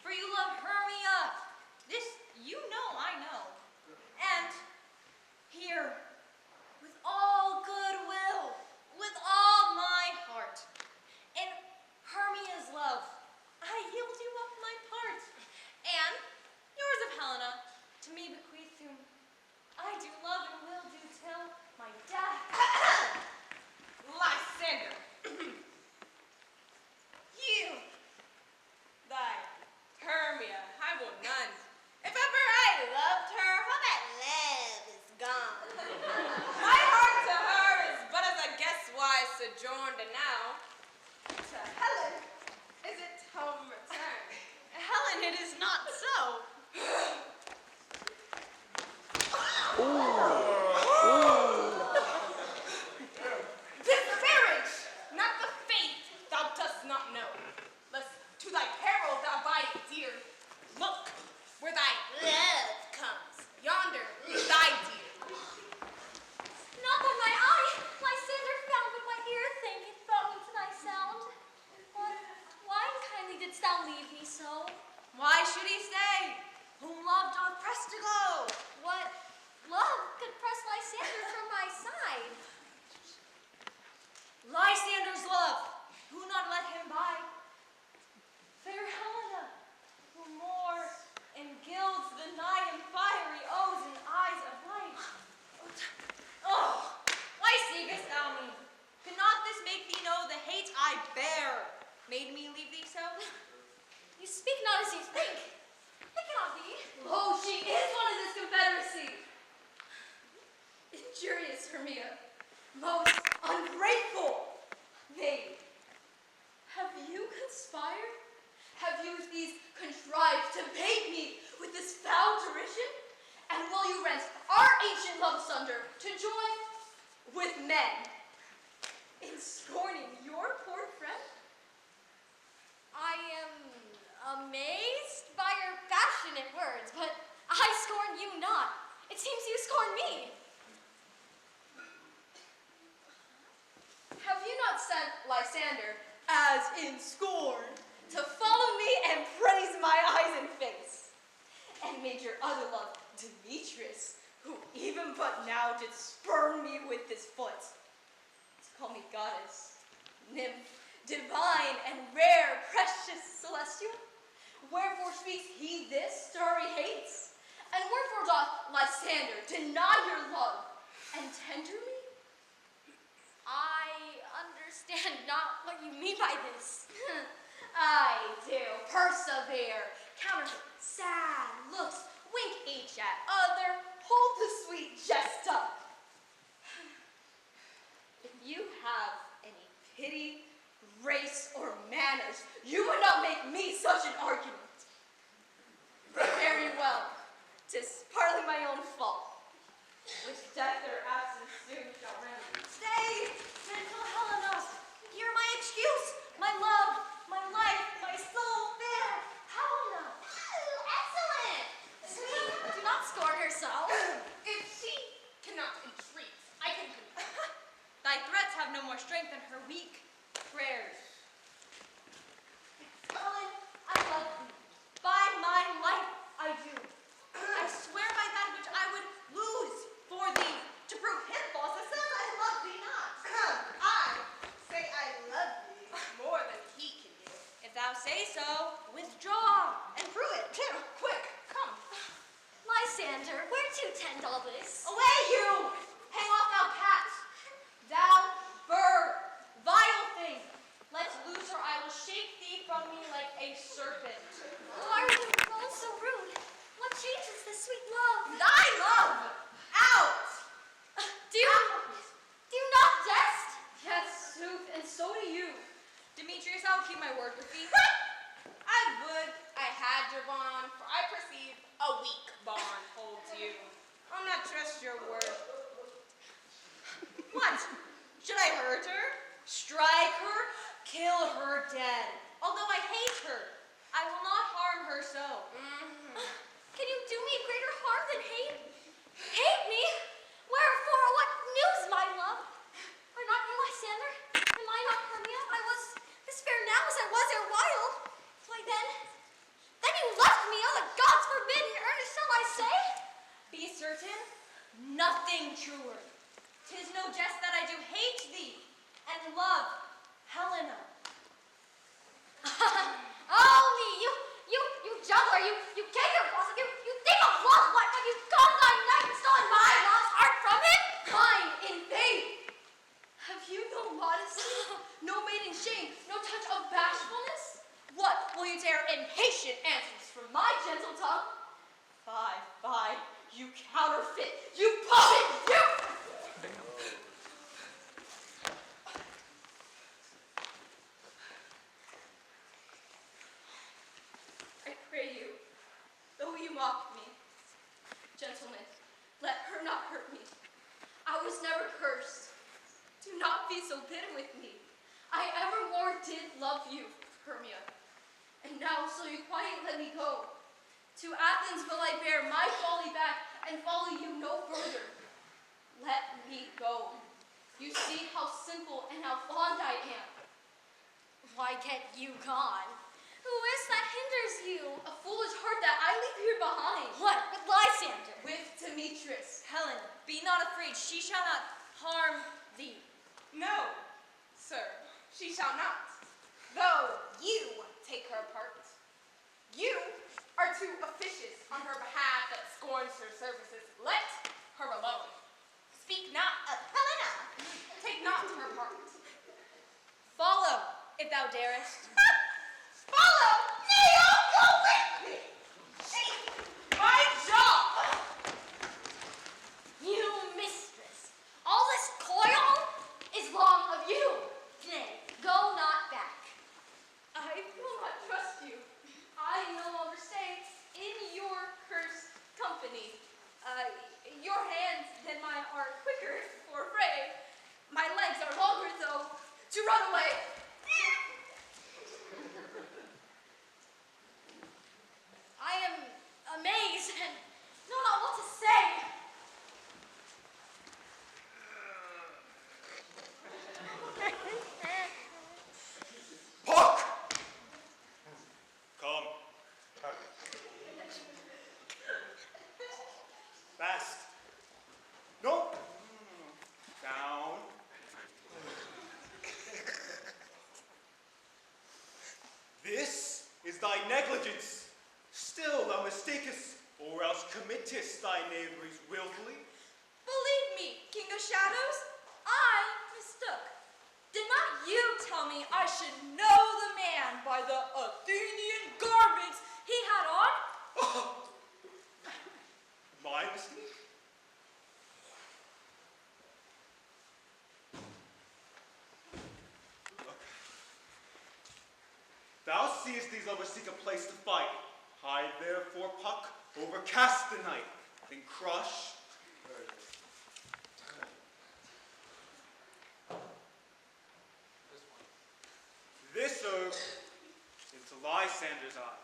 for you love Hermia. This you know I know. And here, with all goodwill, with all my heart, in Hermia's love, I yield you up my part, and yours of Helena, to me bequeath whom I do love and will do till my death. Lysander. You, thy Hermia, I will none. If ever I loved her, how that love is gone. My heart to her is but as a guest-wise sojourned, and now to Helen is it home returned. Helen, it is not so. This marriage, not the faith, thou dost not know. Lest to thy peril thou buy it dear. Look, where thy love comes, yonder is thy dear. Not by my eye, Lysander found, but my ear thinketh brought me to thy sound. But why unkindly didst thou leave me so? Why should he stay? Whom love doth press to go. What love could press Lysander from my side? Lysander's love, who not let him by? Fair Helena, who more and gilds the nigh and fiery O's and eyes of light. Oh, why seekest thou me? Could not this make thee know the hate I bear made me leave thee so? You speak not as you think. It cannot be. Lo, she is one of this confederacy. Injurious Hermia, most ungrateful maid. Have you conspired? Have you these contrived to bait me with this foul derision? And will you rent our ancient love asunder to join with men in scorning your poor friend? I am amazed by your passionate words, but I scorn you not. It seems you scorn me. Have you not sent Lysander, as in scorn, to follow me and praise my eyes and face? And made your other love, Demetrius, who even but now did spurn me with his foot, to call me goddess, nymph, divine and rare, precious, celestial? Wherefore speaks he this story hates? And wherefore doth Lysander deny your love and tender me? I understand not what you mean by this. I do persevere, counterfeit sad looks, wink each at other, hold the sweet jest up. If you have any pity, grace, or manners, you would not make me such an argument. Very well, 'tis partly my own fault, which death or absence soon shall remedy. Stay, gentle Helena, hear my excuse, my love, my life, my soul, fair Helena. Excellent! Sweet, do not scorn her so. If she cannot entreat, I can compel. Thy threats have no more strength than her weak prayers. Helen, I love thee. By my life, I do. I swear by that which I would lose for thee, to prove him false, that says I love thee not. I say I love thee more than he can do. If thou say so, withdraw, and prove it too. Quick, come. Lysander, where to tend all this? Away you! Hang off, thou cat! Thou bird, vile thing! Let's loose or I will shake thee from me like a serpent. Why are you both so rude? What changes this sweet love? Thy love! Out! Do you not jest? Yes, sooth, and so do you. Demetrius, I will keep my word with thee. I would I had your bond, for I perceive a weak bond holds you. I'll not trust your word. What? Should I hurt her? Strike her? Kill her dead? Although I hate her. I will not harm her so. Can you do me a greater harm than hate? Hate me? Wherefore, what news, my love? Are not you Lysander? Am I not Hermia? I was as fair now as I was erewhile. Why then you left me, oh the gods forbid, in earnest shall I say? Be certain, nothing truer. 'Tis no jest that I do hate thee and love Helena. Oh me, you juggler, you gave your boss, you think of love, what? Have you gone thy knife and stolen my lost heart from him? Mine in vain. Have you no modesty, no maiden shame, no touch of bashfulness? What will you dare impatient answers from my gentle tongue? Fie, you counterfeit, you puppet, you! I pray you, though you mock me, gentlemen, let her not hurt me. I was never cursed. Do not be so bitter with me. I evermore did love you, Hermia. And now shall you quietly let me go. To Athens will I bear my folly back and follow you no further. Let me go. You see how simple and how fond I am. Why get you gone? Who is that hinders you? A foolish heart that I leave here behind. What, with Lysander? With Demetrius. Helen, be not afraid. She shall not harm thee. No, sir, she shall not. Though you take her part. You are too officious on her behalf that scorns her services. Let her alone. Speak not of Helena. Take not her part. Follow, if thou darest. Follow! Nay, I'll go with me! She, my job! You mistress, all this coil is long of you. Nay, go not back. I will not trust you. I no longer stay in your cursed company. Your hands than mine are quicker for fray. My legs are longer, though, to run away. I am amazed and know not what to say. Puck! Come. Fast. No. Down. This is thy negligence. Still thou mistakest, or else committest thy knaveries willfully. Believe me, King of Shadows, I mistook. Did not you tell me I should know the man by the Athenian garments he had on? My mistake? Thou seest these lovers seek a place to fight. Hide therefore, Puck, overcast the night, then crush. This herb into Lysander's eye,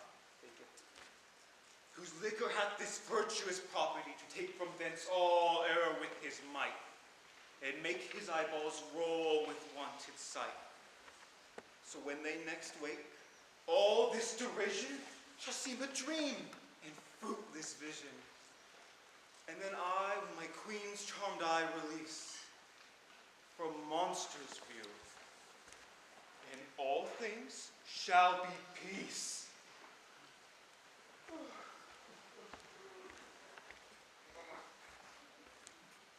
whose liquor hath this virtuous property to take from thence all error with his might, and make his eyeballs roll with wonted sight. So when they next wake, all this derision shall seem a dream and fruitless vision. And then I, with my queen's charmed eye release, from monsters view, and all things shall be peace.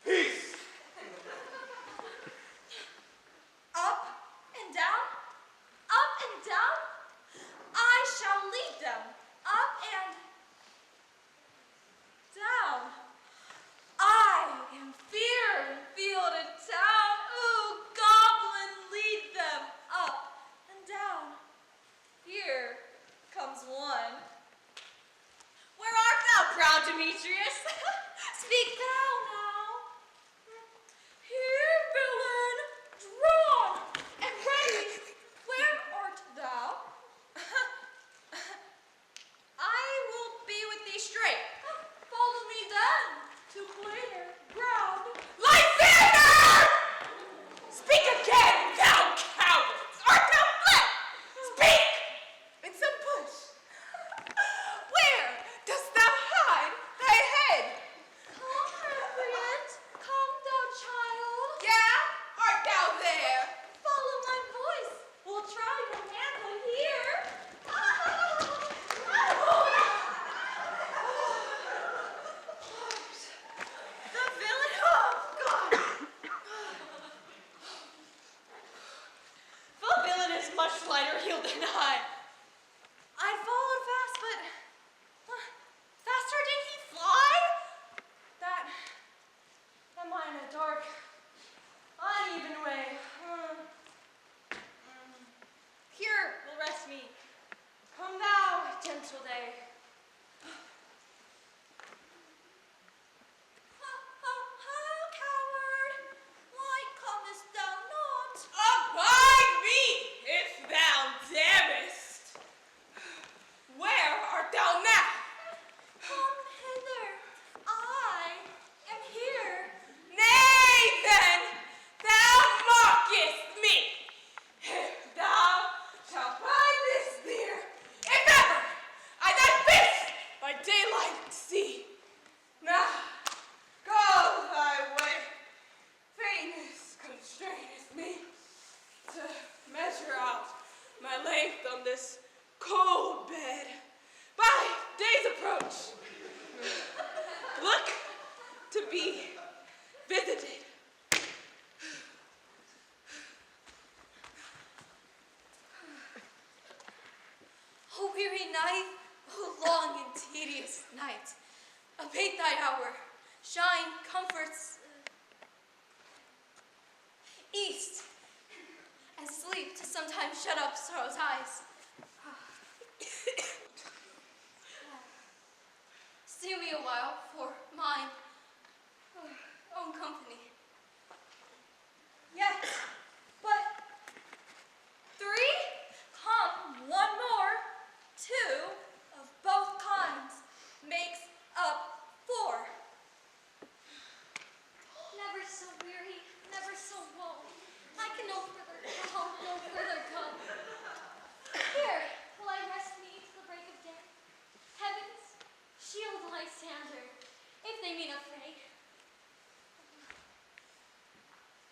Peace! Up and down, up and down. I shall lead them up and down. I am fear in field and town. Ooh, goblin, lead them up and down. Here comes one. Where art thou, proud Demetrius? Speak thou now. Here, villain, drawn and ready. Where art thou? me. Come thou, gentle day. How, coward? Why comest thou not? Abide me, if thou damnest. Where art thou now? Come hither. I am here. Nay, then, thou mockest me. If thou shalt find this dear, if ever I thy fist by daylight see. Now, go thy way. Faintness constraineth me to measure out my length on this cold bed. By day's approach, look to be visited. O weary night, O long and tedious night, abate thy hour, shine comforts east, and sleep to sometimes shut up sorrow's eyes. Stay me a while for mine own company. Yet, but 3, come, one more, 2 of both kinds makes up 4. Never so weary, never so woe. I can no further come, no further come. Here will I rest me till the break of day. Heavens, shield Lysander, if they mean a fray.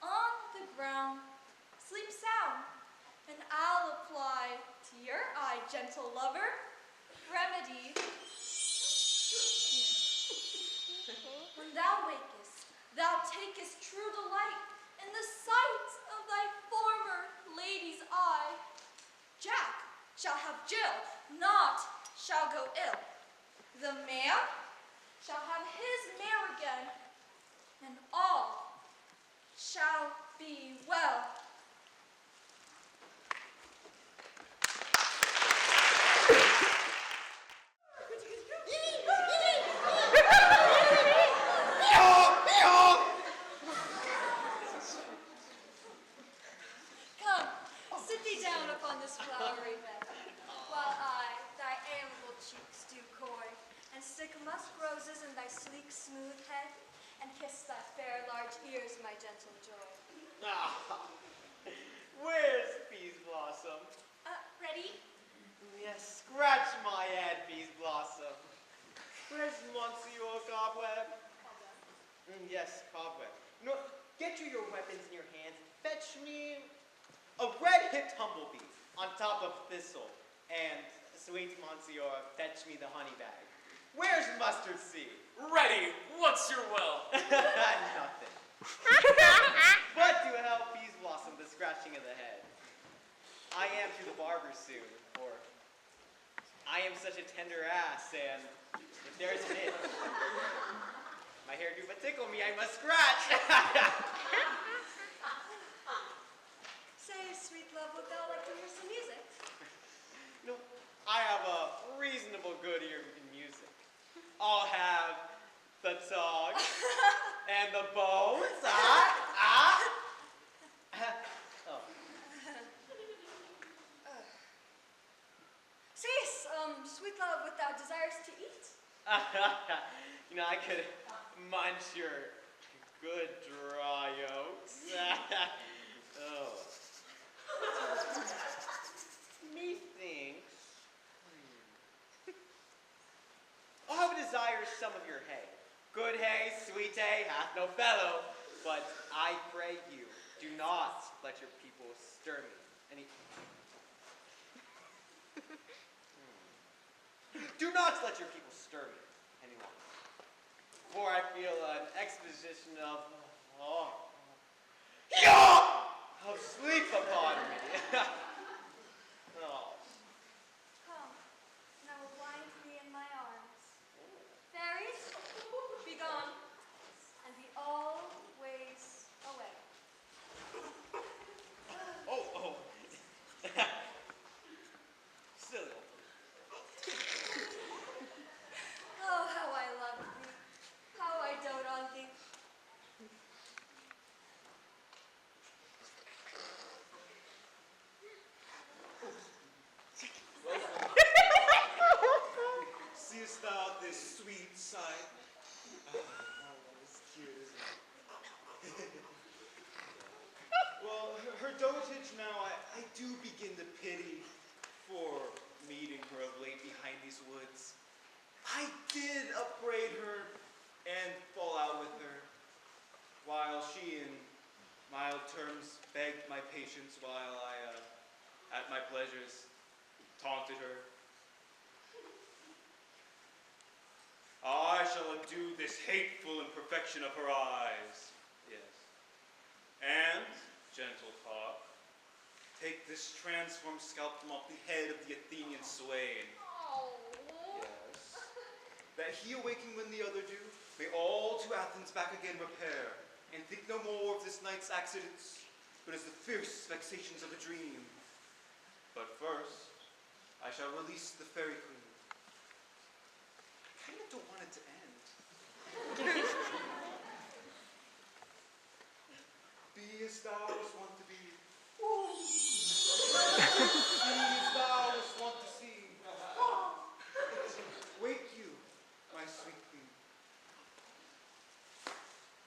On the ground, sleep sound, and I'll apply to your eye, gentle lover, remedy. When thou wakest, thou takest true delight in the sight of thy former lady's eye. Jack shall have Jill, naught shall go ill. The man shall have his mare again, and all shall be well. Come, sit thee down upon this flowery bed, while I thy amiable cheeks do coy, and stick musk roses in thy sleek, smooth head, and kiss thy fair large ears, my gentle joy. Ah, where's Peas Blossom? Ready? Yes, scratch my head, Peas Blossom. Where's Monsieur Cobweb? Yes, Cobweb. No, get you your weapons in your hands and fetch me a red-hipped humblebee on top of thistle. And, sweet Monsieur, fetch me the honey bag. Where's Mustard Seed? Ready. What's your will? Nothing. But to help Peas Blossom the scratching of the head. I am to the barber soon, for I am such a tender ass, and if there's an itch, my hair do but tickle me, I must scratch. Say, sweet love, would thou like to hear some music? No, I have a reasonable good ear in music. I'll have the tongue and the bones. Oh. Cease, sweet love, what thou desirest to eat? I could munch your good dry oats. Oh. Methinks. I would desire some of your hay. Good hay, sweet hay, hath no fellow. But I pray you, do not let your people stir me. Do not let your people stir me any longer. For I feel an exposition of sleep upon me. Oh. Come, and I will wind thee in my arms. Fairies, be gone, and be always away. did upbraid her and fall out with her, while she in mild terms begged my patience while I, at my pleasures, taunted her. I shall undo this hateful imperfection of her eyes, yes. And, gentle cock, take this transformed scalp from off the head of the Athenian swain. Yes. That he awaking when the other do, may all to Athens back again repair, and think no more of this night's accidents, but as the fierce vexations of a dream. But first, I shall release the fairy queen. I kind of don't want it to end. Be as thou wast wont to be. See as thou wast wont to see. Wake you, my sweet queen.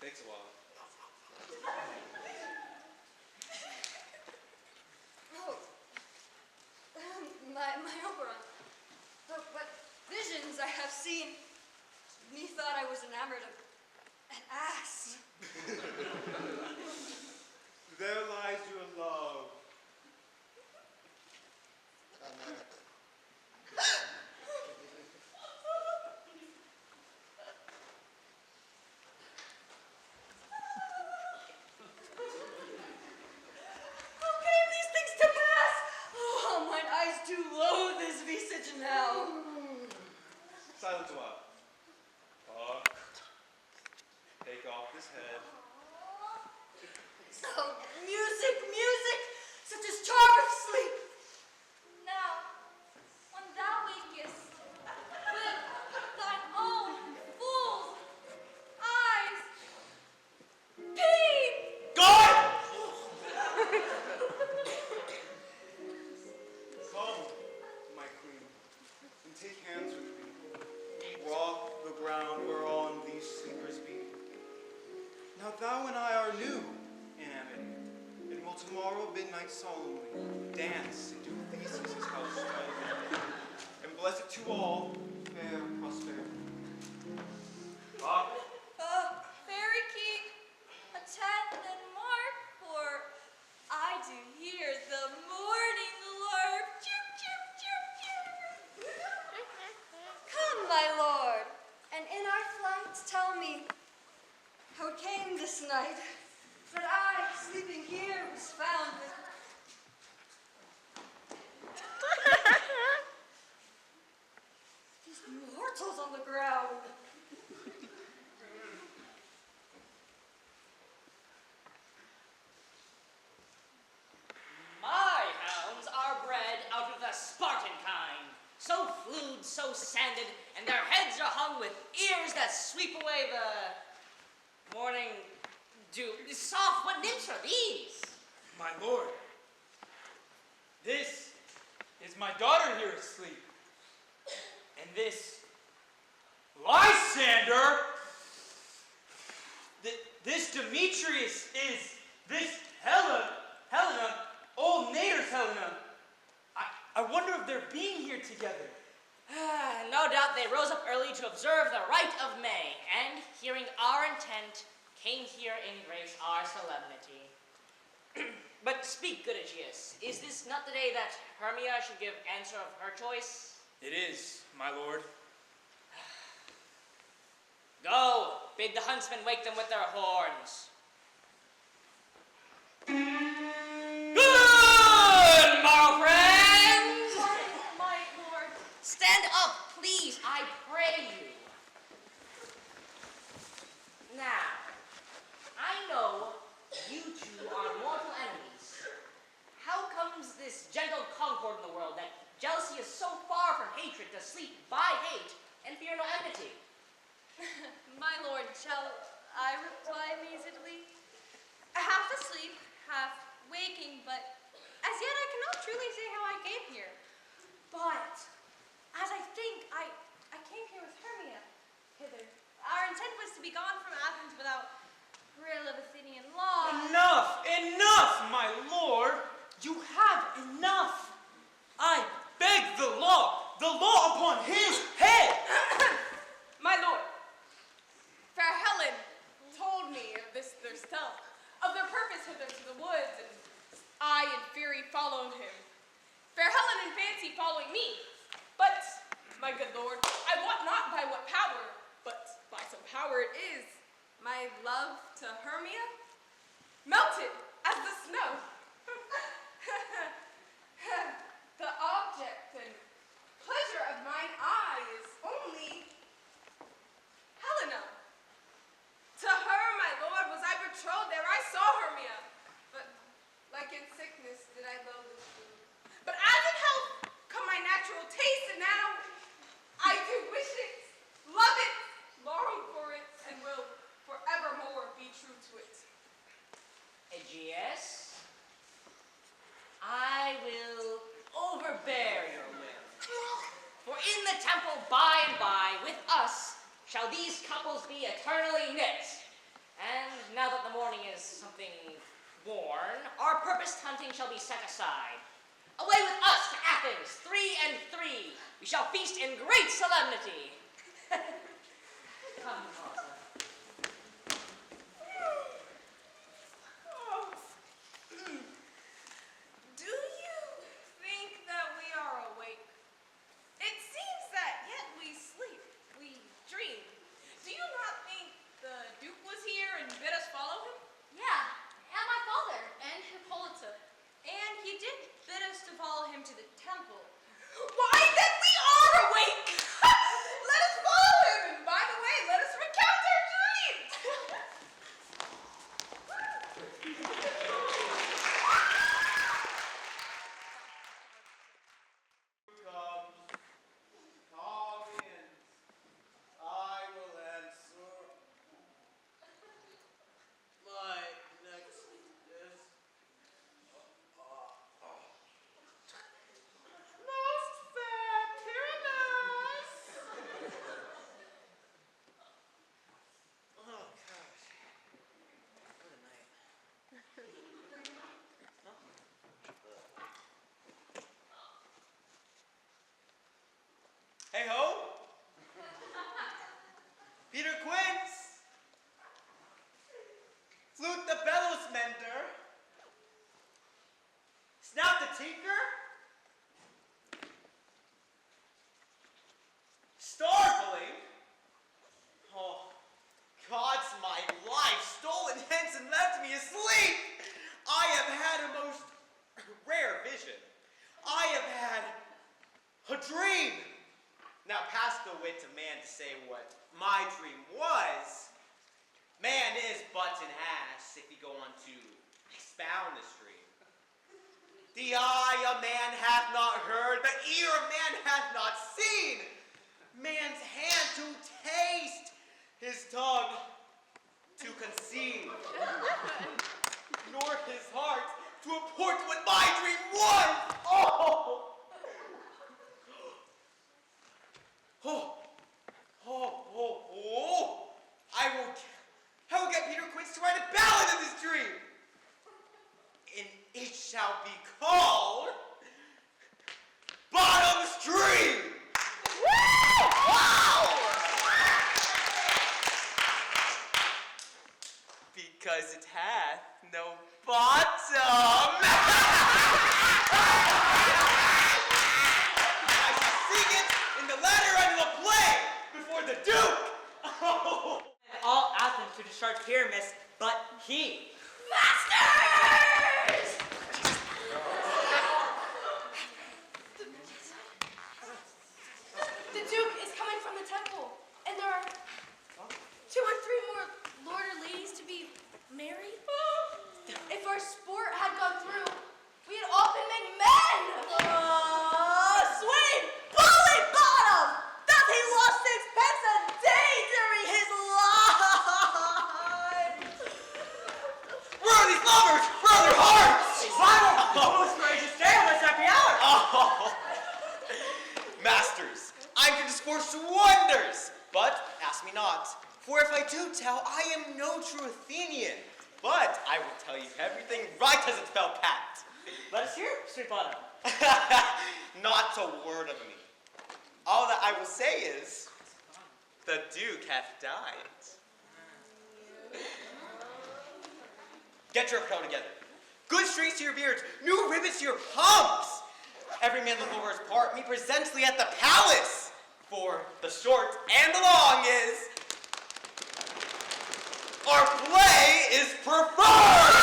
Takes a while. My Oberon. What visions I have seen. Methought I was enamored of an ass. There lies your love. Down there. How came these things to pass? Oh, mine eyes do loathe this visage now. Silence a while. Take off this head. Oh, music, music, such as charm of sleep. Now, when thou wakest, with thine own fool's eyes, peep! God! Come, my queen, and take hands with me. Walk the ground whereon these sleepers be. Now thou and I are new in amity, and will tomorrow midnight solemnly dance into Theseus' house and bless it to all fair prosperity. Up. Fairy King, attend and mark, for I do hear the morning lark. Chirp, chirp, chirp, chirp. Come, my lord, and in our flight tell me how it came this night that I, sleeping here, was found with these mortals on the ground. My hounds are bred out of the Spartan kind, so flued, so sanded, and their heads are hung with ears that sweep away the morning dew. Soft, what nymphs are these? My lord, this is my daughter here asleep. And this Lysander, this Demetrius is this Helena, old Nader's Helena. I wonder if they're being here together. No doubt they rose up early to observe the rite of May, and hearing our intent, came here in grace our solemnity. But speak, good Egeus, is this not the day that Hermia should give answer of her choice? It is, my lord. Go, bid the huntsmen wake them with their horns. Good morrow, friends! My lord. Stand up, please, I pray you. Now, I know you two are mortal enemies. How comes this gentle concord in the world that jealousy is so far from hatred to sleep by hate and fear no enmity? My lord, shall I reply amazedly? Half asleep, half waking, but as yet I cannot truly say how I came here. But as I think, I came here with Hermia hither. Our intent was to be gone from Athens without rill of Athenian law. Enough, enough, my lord. You have enough. I beg the law upon his head. my good lord. I wot not by what power, but by some power it is. My love to Hermia, melted as the snow. The object and pleasure of mine eye is only Helena. To her, my lord, was I betrothed, there I saw Hermia. But like in sickness did I loathe this food. But as in health come my natural taste, and now I do wish it, love it, long for it, and will forevermore be true to it. Egeus, I will overbear your will. For in the temple by and by, with us, shall these couples be eternally knit. And now that the morning is something worn, our purposed hunting shall be set aside. Away with us to Athens, 3 and 3. We shall feast in great solemnity. Come, Hippolyta. Do you think that we are awake? It seems that yet we sleep, we dream. Do you not think the Duke was here and bid us follow him? Yeah, and my father, and Hippolyta. And he did bid us to follow him to the temple. Why, then we are awake! Let us follow him, and by the way, let us recount our dreams! Come in. I will answer. My next is most fair Pyramus. Oh gosh, what a night. Hey ho! Peter Quince! Flute the bellows mender! Snap the tinker! Starveling! Oh, God's my life, stolen hence and left me asleep! I have had a most rare vision. I have had a dream! Now past the wit of man to say what my dream was. Man is but an ass if we go on to expound this dream. The eye of man hath not heard, the ear of man hath not seen. Man's hand to taste, his tongue to conceive, nor his heart to import what my dream was. Oh! Oh, oh, oh, oh! I will get Peter Quince to write a ballad of this dream, and it shall be called Bottom's Dream. Wow! Because it hath no bottom. The latter end of the play before the Duke! Oh. All Athens to discharge Pyramus, but he. Masters! The Duke is coming from the temple, and there are 2 or 3 more lord or ladies to be married. If our sport had gone through, we had all been made men! Sweet bully bottom! Does he lost 6 pence a day during his life? Where are these lovers? Where are their hearts? Savannah, the most courageous tale was happy hour. Oh. Masters, I'm to discourse wonders, but ask me not. For if I do tell, I am no true Athenian. But I will tell you everything right as it fell pat. Let us hear, sweet bottom. Not a word of me. All that I will say is, the Duke hath died. Get your apparel together. Good strings to your beards, new ribbons to your pumps. Every man look over his part, me presently at the palace. For the short and the long is, our play is preferred!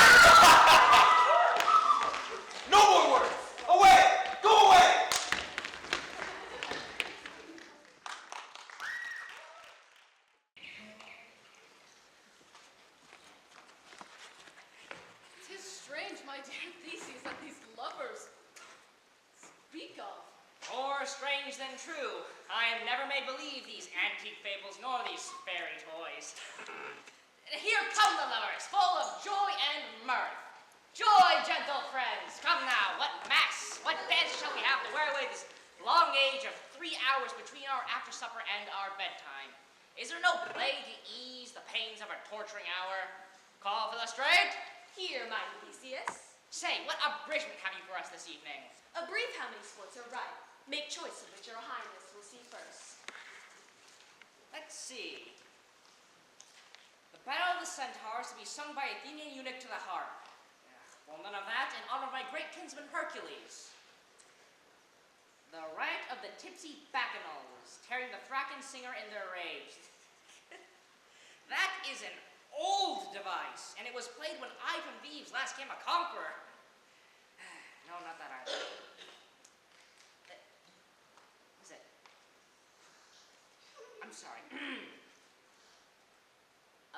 No more words! Away! Go away! Tis strange, my dear Theseus, that these lovers speak of. More strange than true. I have never made believe these antique fables nor these fairy toys. Here come the lovers, full of joy and mirth. Joy, gentle friends. Come now, what mass, what dance shall we have to wear away this long age of 3 hours between our after supper and our bedtime? Is there no play to ease the pains of our torturing hour? Call Philostrate? Here, mighty Theseus. Say, what abridgment have you for us this evening? A brief how many sports are right. Make choice of which your highness will see first. Let's see. The Battle of the Centaurs to be sung by Athenian eunuch to the harp. Well, none of that in honor of my great kinsman Hercules. The rant of the tipsy bacchanals, tearing the Thracian singer in their rage. That is an old device, and it was played when Ivan Thebes last came a conqueror. No, not that either. Is it? I'm sorry.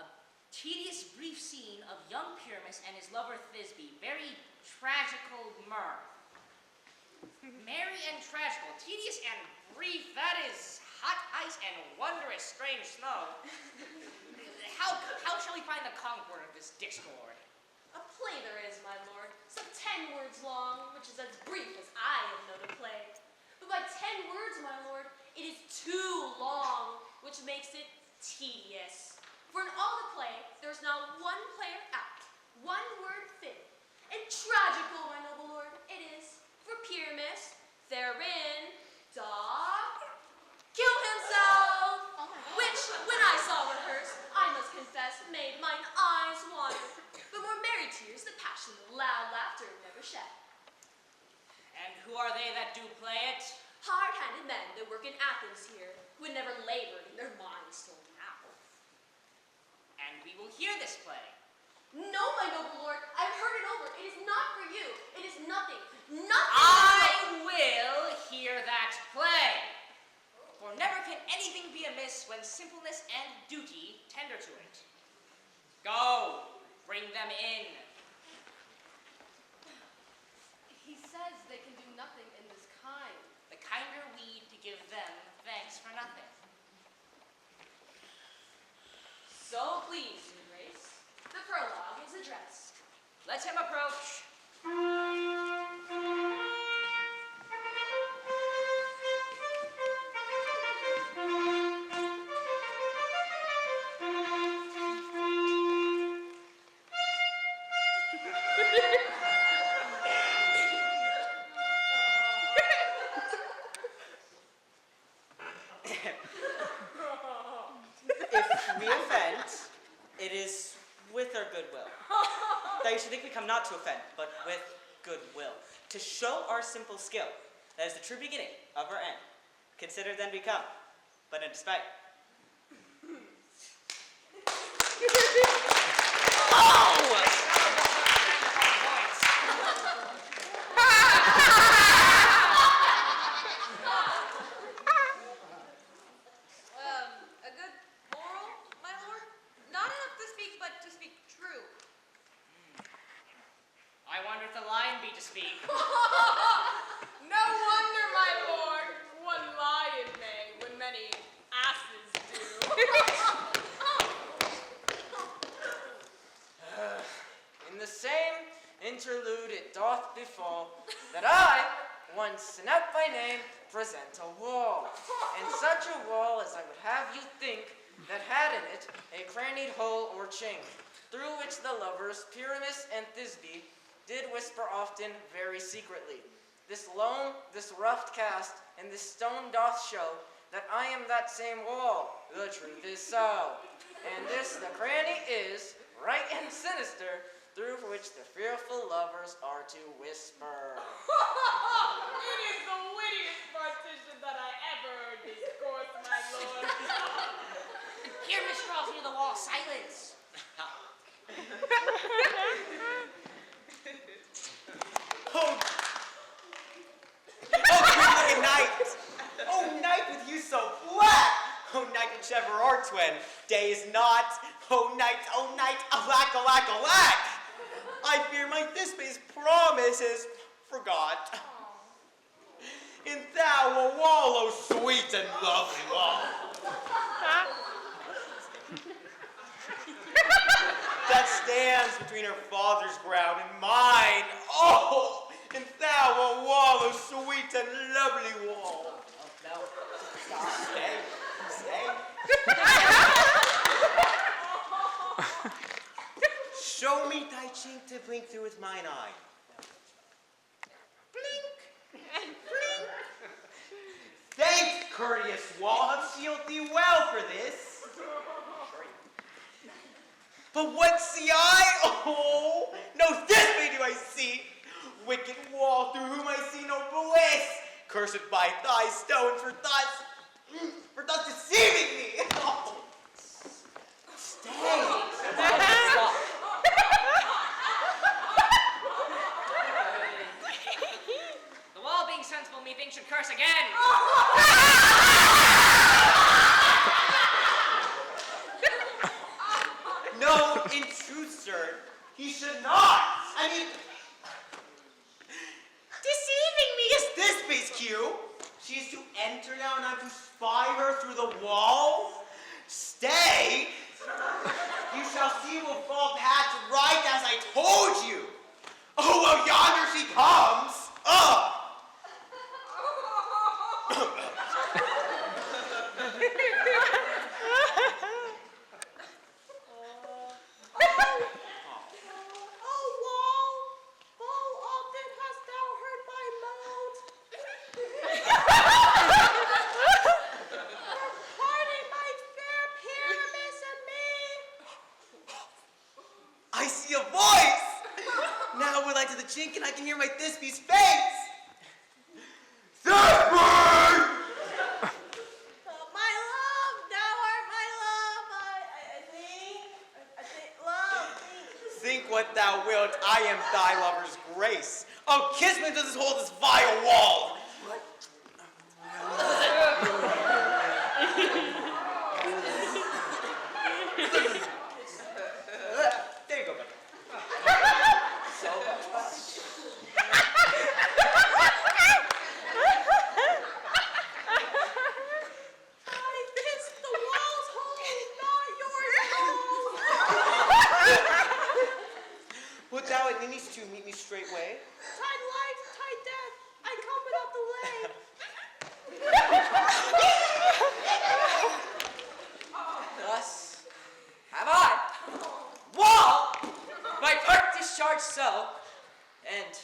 A tedious brief scene of young Pyramus and his lover Thisbe, very tragical mirth. Merry and tragical, tedious and brief, that is hot ice and wondrous strange snow. How shall we find the concord of this discord? A play there is, my lord, some 10 words long, which is as brief as I have known a play. But by 10 words, my lord, it is too long, which makes it tedious. For in all the play, there's not one player act, one word fit. And tragical, my noble lord, it is. For Pyramus, therein, doth kill himself, which, when I saw rehearsed, I must confess, made mine eyes water. But more merry tears the passion of loud laughter never shed. And who are they that do play it? Hard-handed men that work in Athens here, who had never labored in their minds till now. And we will hear this play. No, my noble lord, I've heard it over. It is not for you. It is nothing. Nothing. I will hear that play. For never can anything be amiss when simpleness and duty tender to it. Go, bring them in. He says they can do nothing in this kind. The kinder weed to give them thanks for nothing. So please, your grace, the prologue is addressed. Let him approach. If we offend, it is with our goodwill. That you should think we come not to offend, but with goodwill. To show our simple skill. That is the true beginning of our end. Consider then we come, but in despite. A good moral, my lord? Not enough to speak, but to speak true. I wonder if the lion be to speak. No wonder, my lord, one lion may, when many asses do. In the same interlude it doth befall that I, one Sinet by name, present a wall. And such a wall as I would have you think that had in it a crannied hole or chink, through which the lovers, Pyramus and Thisbe, did whisper often very secretly. This lone, this roughed cast, and this stone doth show that I am that same wall. The truth is so. And this the cranny is, right and sinister, through which the fearful lovers are to whisper. It is the wittiest partition that I ever heard discourse near the wall. Silence. Oh, good night. Oh, night with you so flat. Oh, night whichever are twin. Day is not. Oh, night, alack, alack, alack. I fear my this space promise is forgot. And thou a wall, oh sweet and lovely wall. That stands between her father's ground and mine. Oh, and thou a wall, oh sweet and lovely wall. Oh, no. Stop. Stay. Show me thy chink to blink through with mine eye. Blink. Blink. Thanks, courteous wall, have sealed thee well for this. But what see I? Oh, no, this way do I see. Wicked wall, through whom I see no bliss. Cursed by thy stones for thus deceiving me. Oh. Stay. Stop. The wall being sensible, methinks, should curse again. No, in truth, sir, he should not. I mean, deceiving me is this base cue. She is to enter now and I'm to spy her through the wall. Stay. You shall see will fall patch right as I told you. Oh, well, yonder she comes. Up. And I can hear my Thisbe's face. Thisbe! My love, thou art my love. I think, love. Think what thou wilt, I am thy lover's grace. Oh, kiss me to this hold this vile wall. There you go, buddy. So much. To meet me straightway. Tide life, tide death, I come without delay. Thus have I. Wall, my part discharged so, and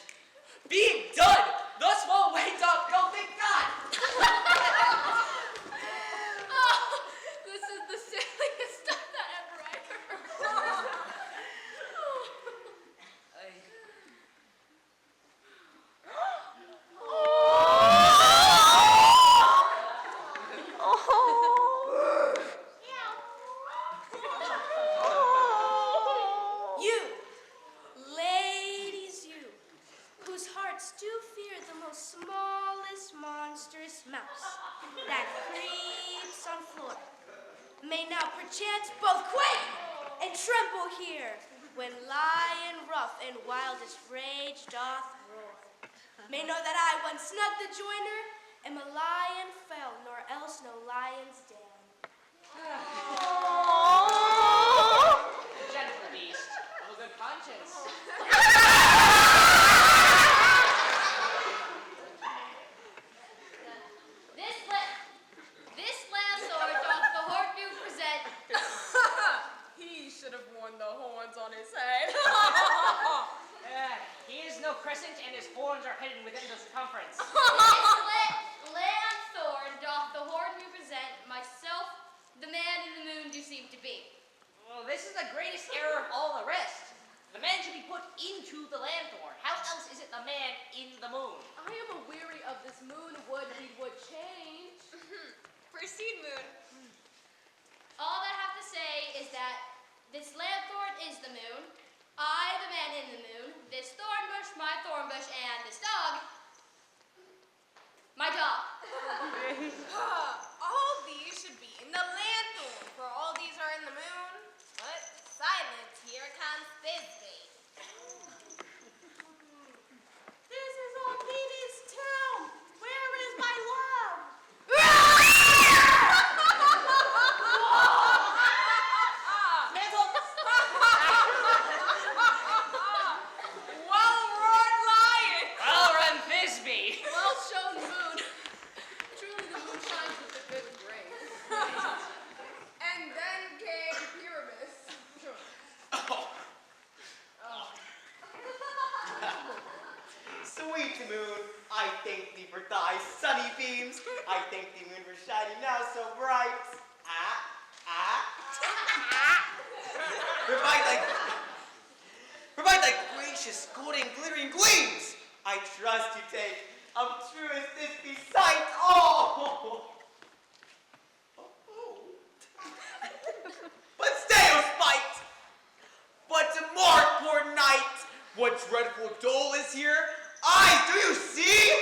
being done, thus will wait up, go think not. Oh, this is the silliest stuff that ever I heard. Perchance both quake and tremble here, when lion rough and wildest rage doth roar. May know that I, once snug the joiner, am a lion fell, nor else no lion's dam. Gentle beast of a good conscience. This Lysander doth the Hornbill present. He should have worn the horns on his head. He is no crescent, and his horns are hidden within the circumference. This Lanthorn doth the Hornbill present. Myself, the man in the moon, do seem to be. Well, this is the greatest error of all the rest. The man should be put into the lanthorn. How else is it the man in the moon? I am aweary of this moon would change. Proceed, moon. All that I have to say is All these should be in the lanthorn, for all these are in the moon. But silence, here comes Thisbe. This is all Petey's town. Where is my love? Well roared lion! Well run, Thisbe. Well shown, moon. Truly the moon shines with a good grace. And then came Pyramus. Sweet moon, I thank thee for thy sunny beams. I thank thee, moon, for shining now so bright. Provide thy gracious, golden, glittering gleams. I trust you take of truest this be sight. But stay, O spite! But to mark, poor knight, what dreadful dole is here? Eyes, do you see?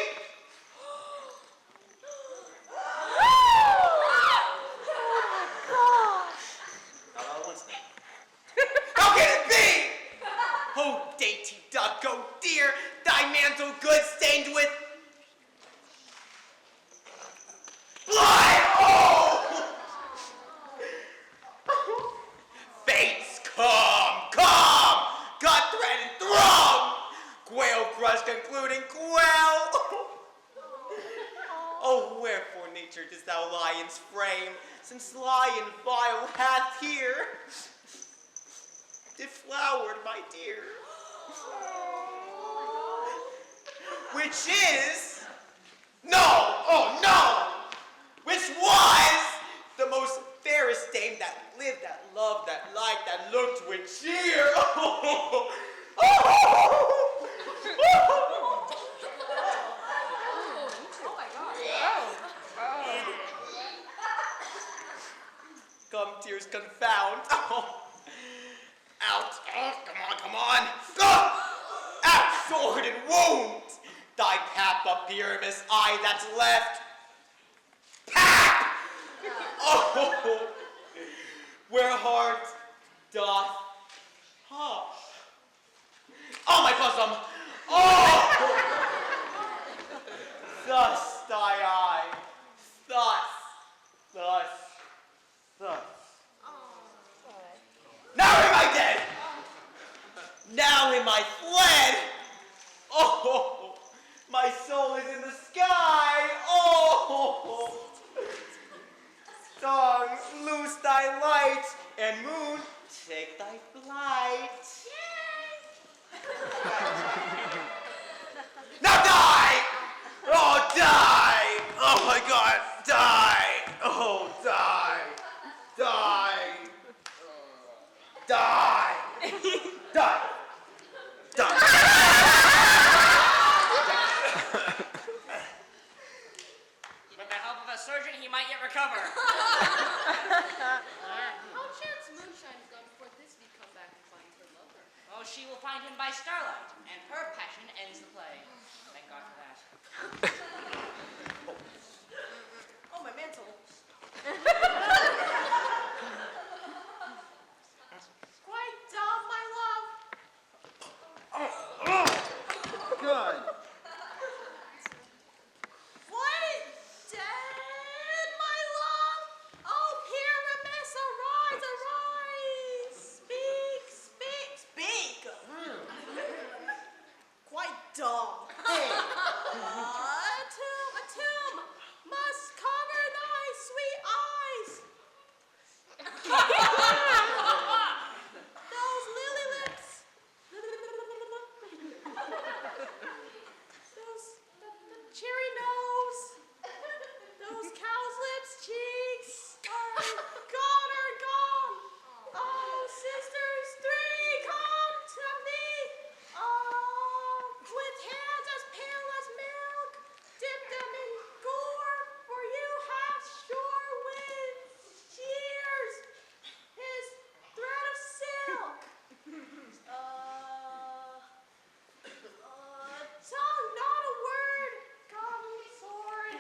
Not all at once, then. How can it be? Oh, dainty duck, oh dear, thy mantle good stained with blood! Oh! Fates, come! Gut, thread, and thrum! Quail crush concluding quail! Oh, wherefore, nature, dost thou lion's frame, since lion vile hath here deflowered my dear? Which is, which was the most fairest dame that lived, that loved, that liked, that looked with cheer. Come, tears confound. Out, come on. Out, sword and wound. Thy pap up Pyramus, eye that's left. Pap! Oh, where heart doth hush. Oh, my bosom! Oh! Thus thy eye. Thus. Now am I dead! Now am I fled! Oh! My soul is in the sky! Oh! Sun, loose thy light, and moon, take thy flight. Now die! Oh, die! Oh my God, die! Oh, die! Die! Die! Die! Die! With the help of a surgeon, he might yet recover. How chance moonshine is gone before this be come back and finds her lover? Oh, she will find him by starlight, and her passion ends the play. Thank God for that. Oh, my mantle. Quite dumb, my love. Good. What? Dead, my love? Oh, Pyramus, arise! Speak! Quite dumb. A tomb must cover thy sweet eyes. Those lily lips. Those the cherry nose. Those cow's lips cheeks are gone. Oh, sisters three, come to me. With hands as pale as milk, dip them in gore, for you have sure with shears his thread of silk. Tongue not a word, come sword.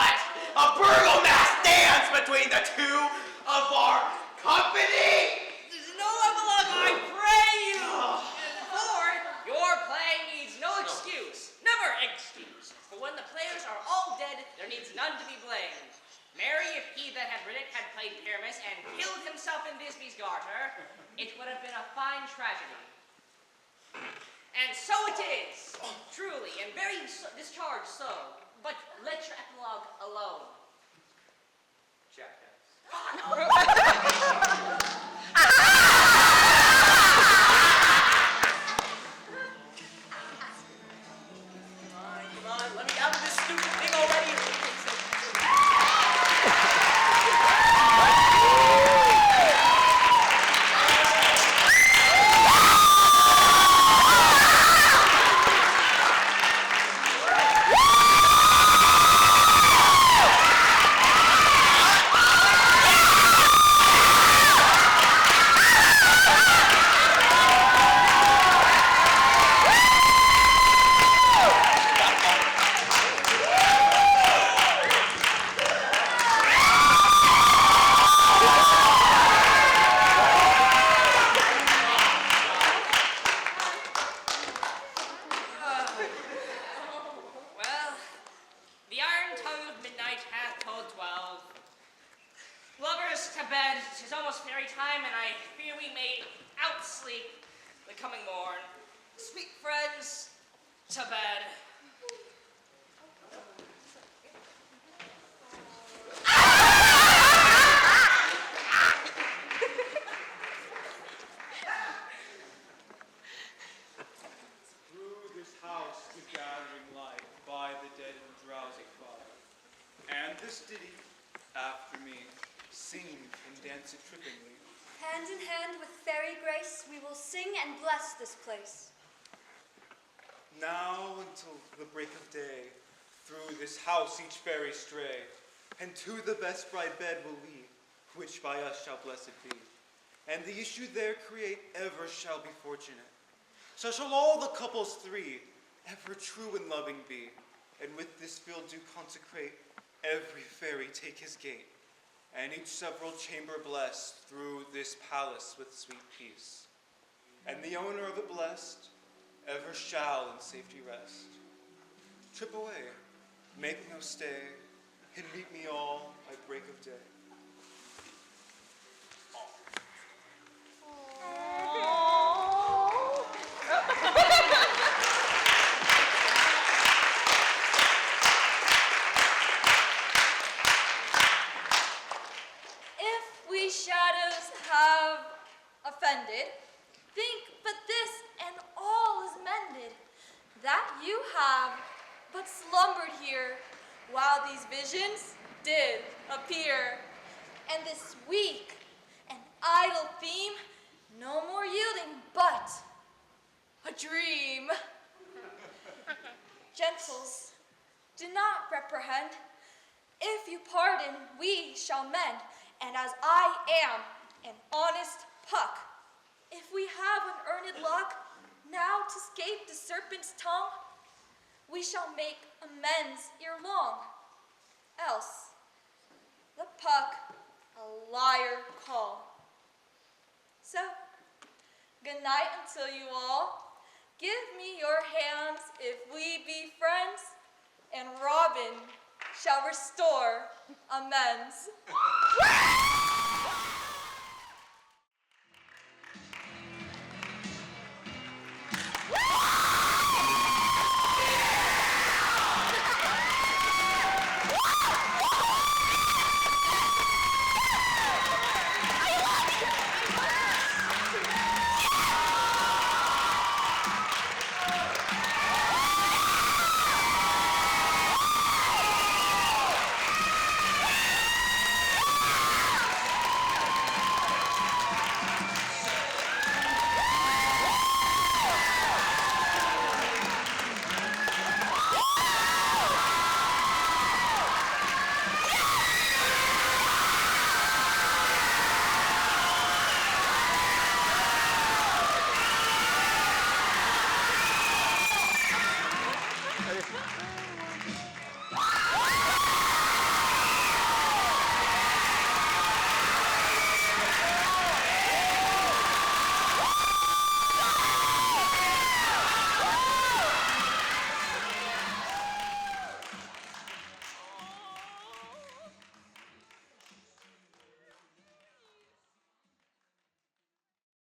what? A Burgomass dance between the two of our company? There's no level up, I pray you! For your play needs no excuse. Never excuse. For when the players are all dead, there needs none to be blamed. Marry, if he that had written it had played Pyramus and killed himself in Thisbe's garter, it would have been a fine tragedy. And so it is, truly, and very discharged so. But let your epilogue alone. Jackass. Come on, let me out of this stupid thing already. Well, the iron tongue of midnight hath told 12. Lovers, to bed. 'Tis almost fairy time, and I fear we may outsleep the coming morn. Sweet friends, to bed. Through this house the gathering light by the dead and drowsy fire. And this ditty, after me, sing and dance it trippingly. Hand in hand with fairy grace, we will sing and bless this place. Now until the break of day, through this house each fairy stray, and to the best bride bed will lead, which by us shall blessed be. And the issue there create ever shall be fortunate. So shall all the couples three ever true and loving be, and with this field do consecrate, every fairy take his gate, and each several chamber blessed through this palace with sweet peace. And the owner of it blessed, ever shall in safety rest. Trip away, make no stay, and meet me all by break of day. If we shadows have offended, think but this and all is mended, that you have but slumbered here while these visions did appear. And this weak and idle theme no more yielding but a dream. Gentles, do not reprehend. If you pardon, we shall mend. And as I am an honest puck, if we have an earned luck now to scape the serpent's tongue, we shall make amends ere long. Else, the puck a liar call. So, good night until you all. Give me your hands if we be friends, and Robin shall restore amends.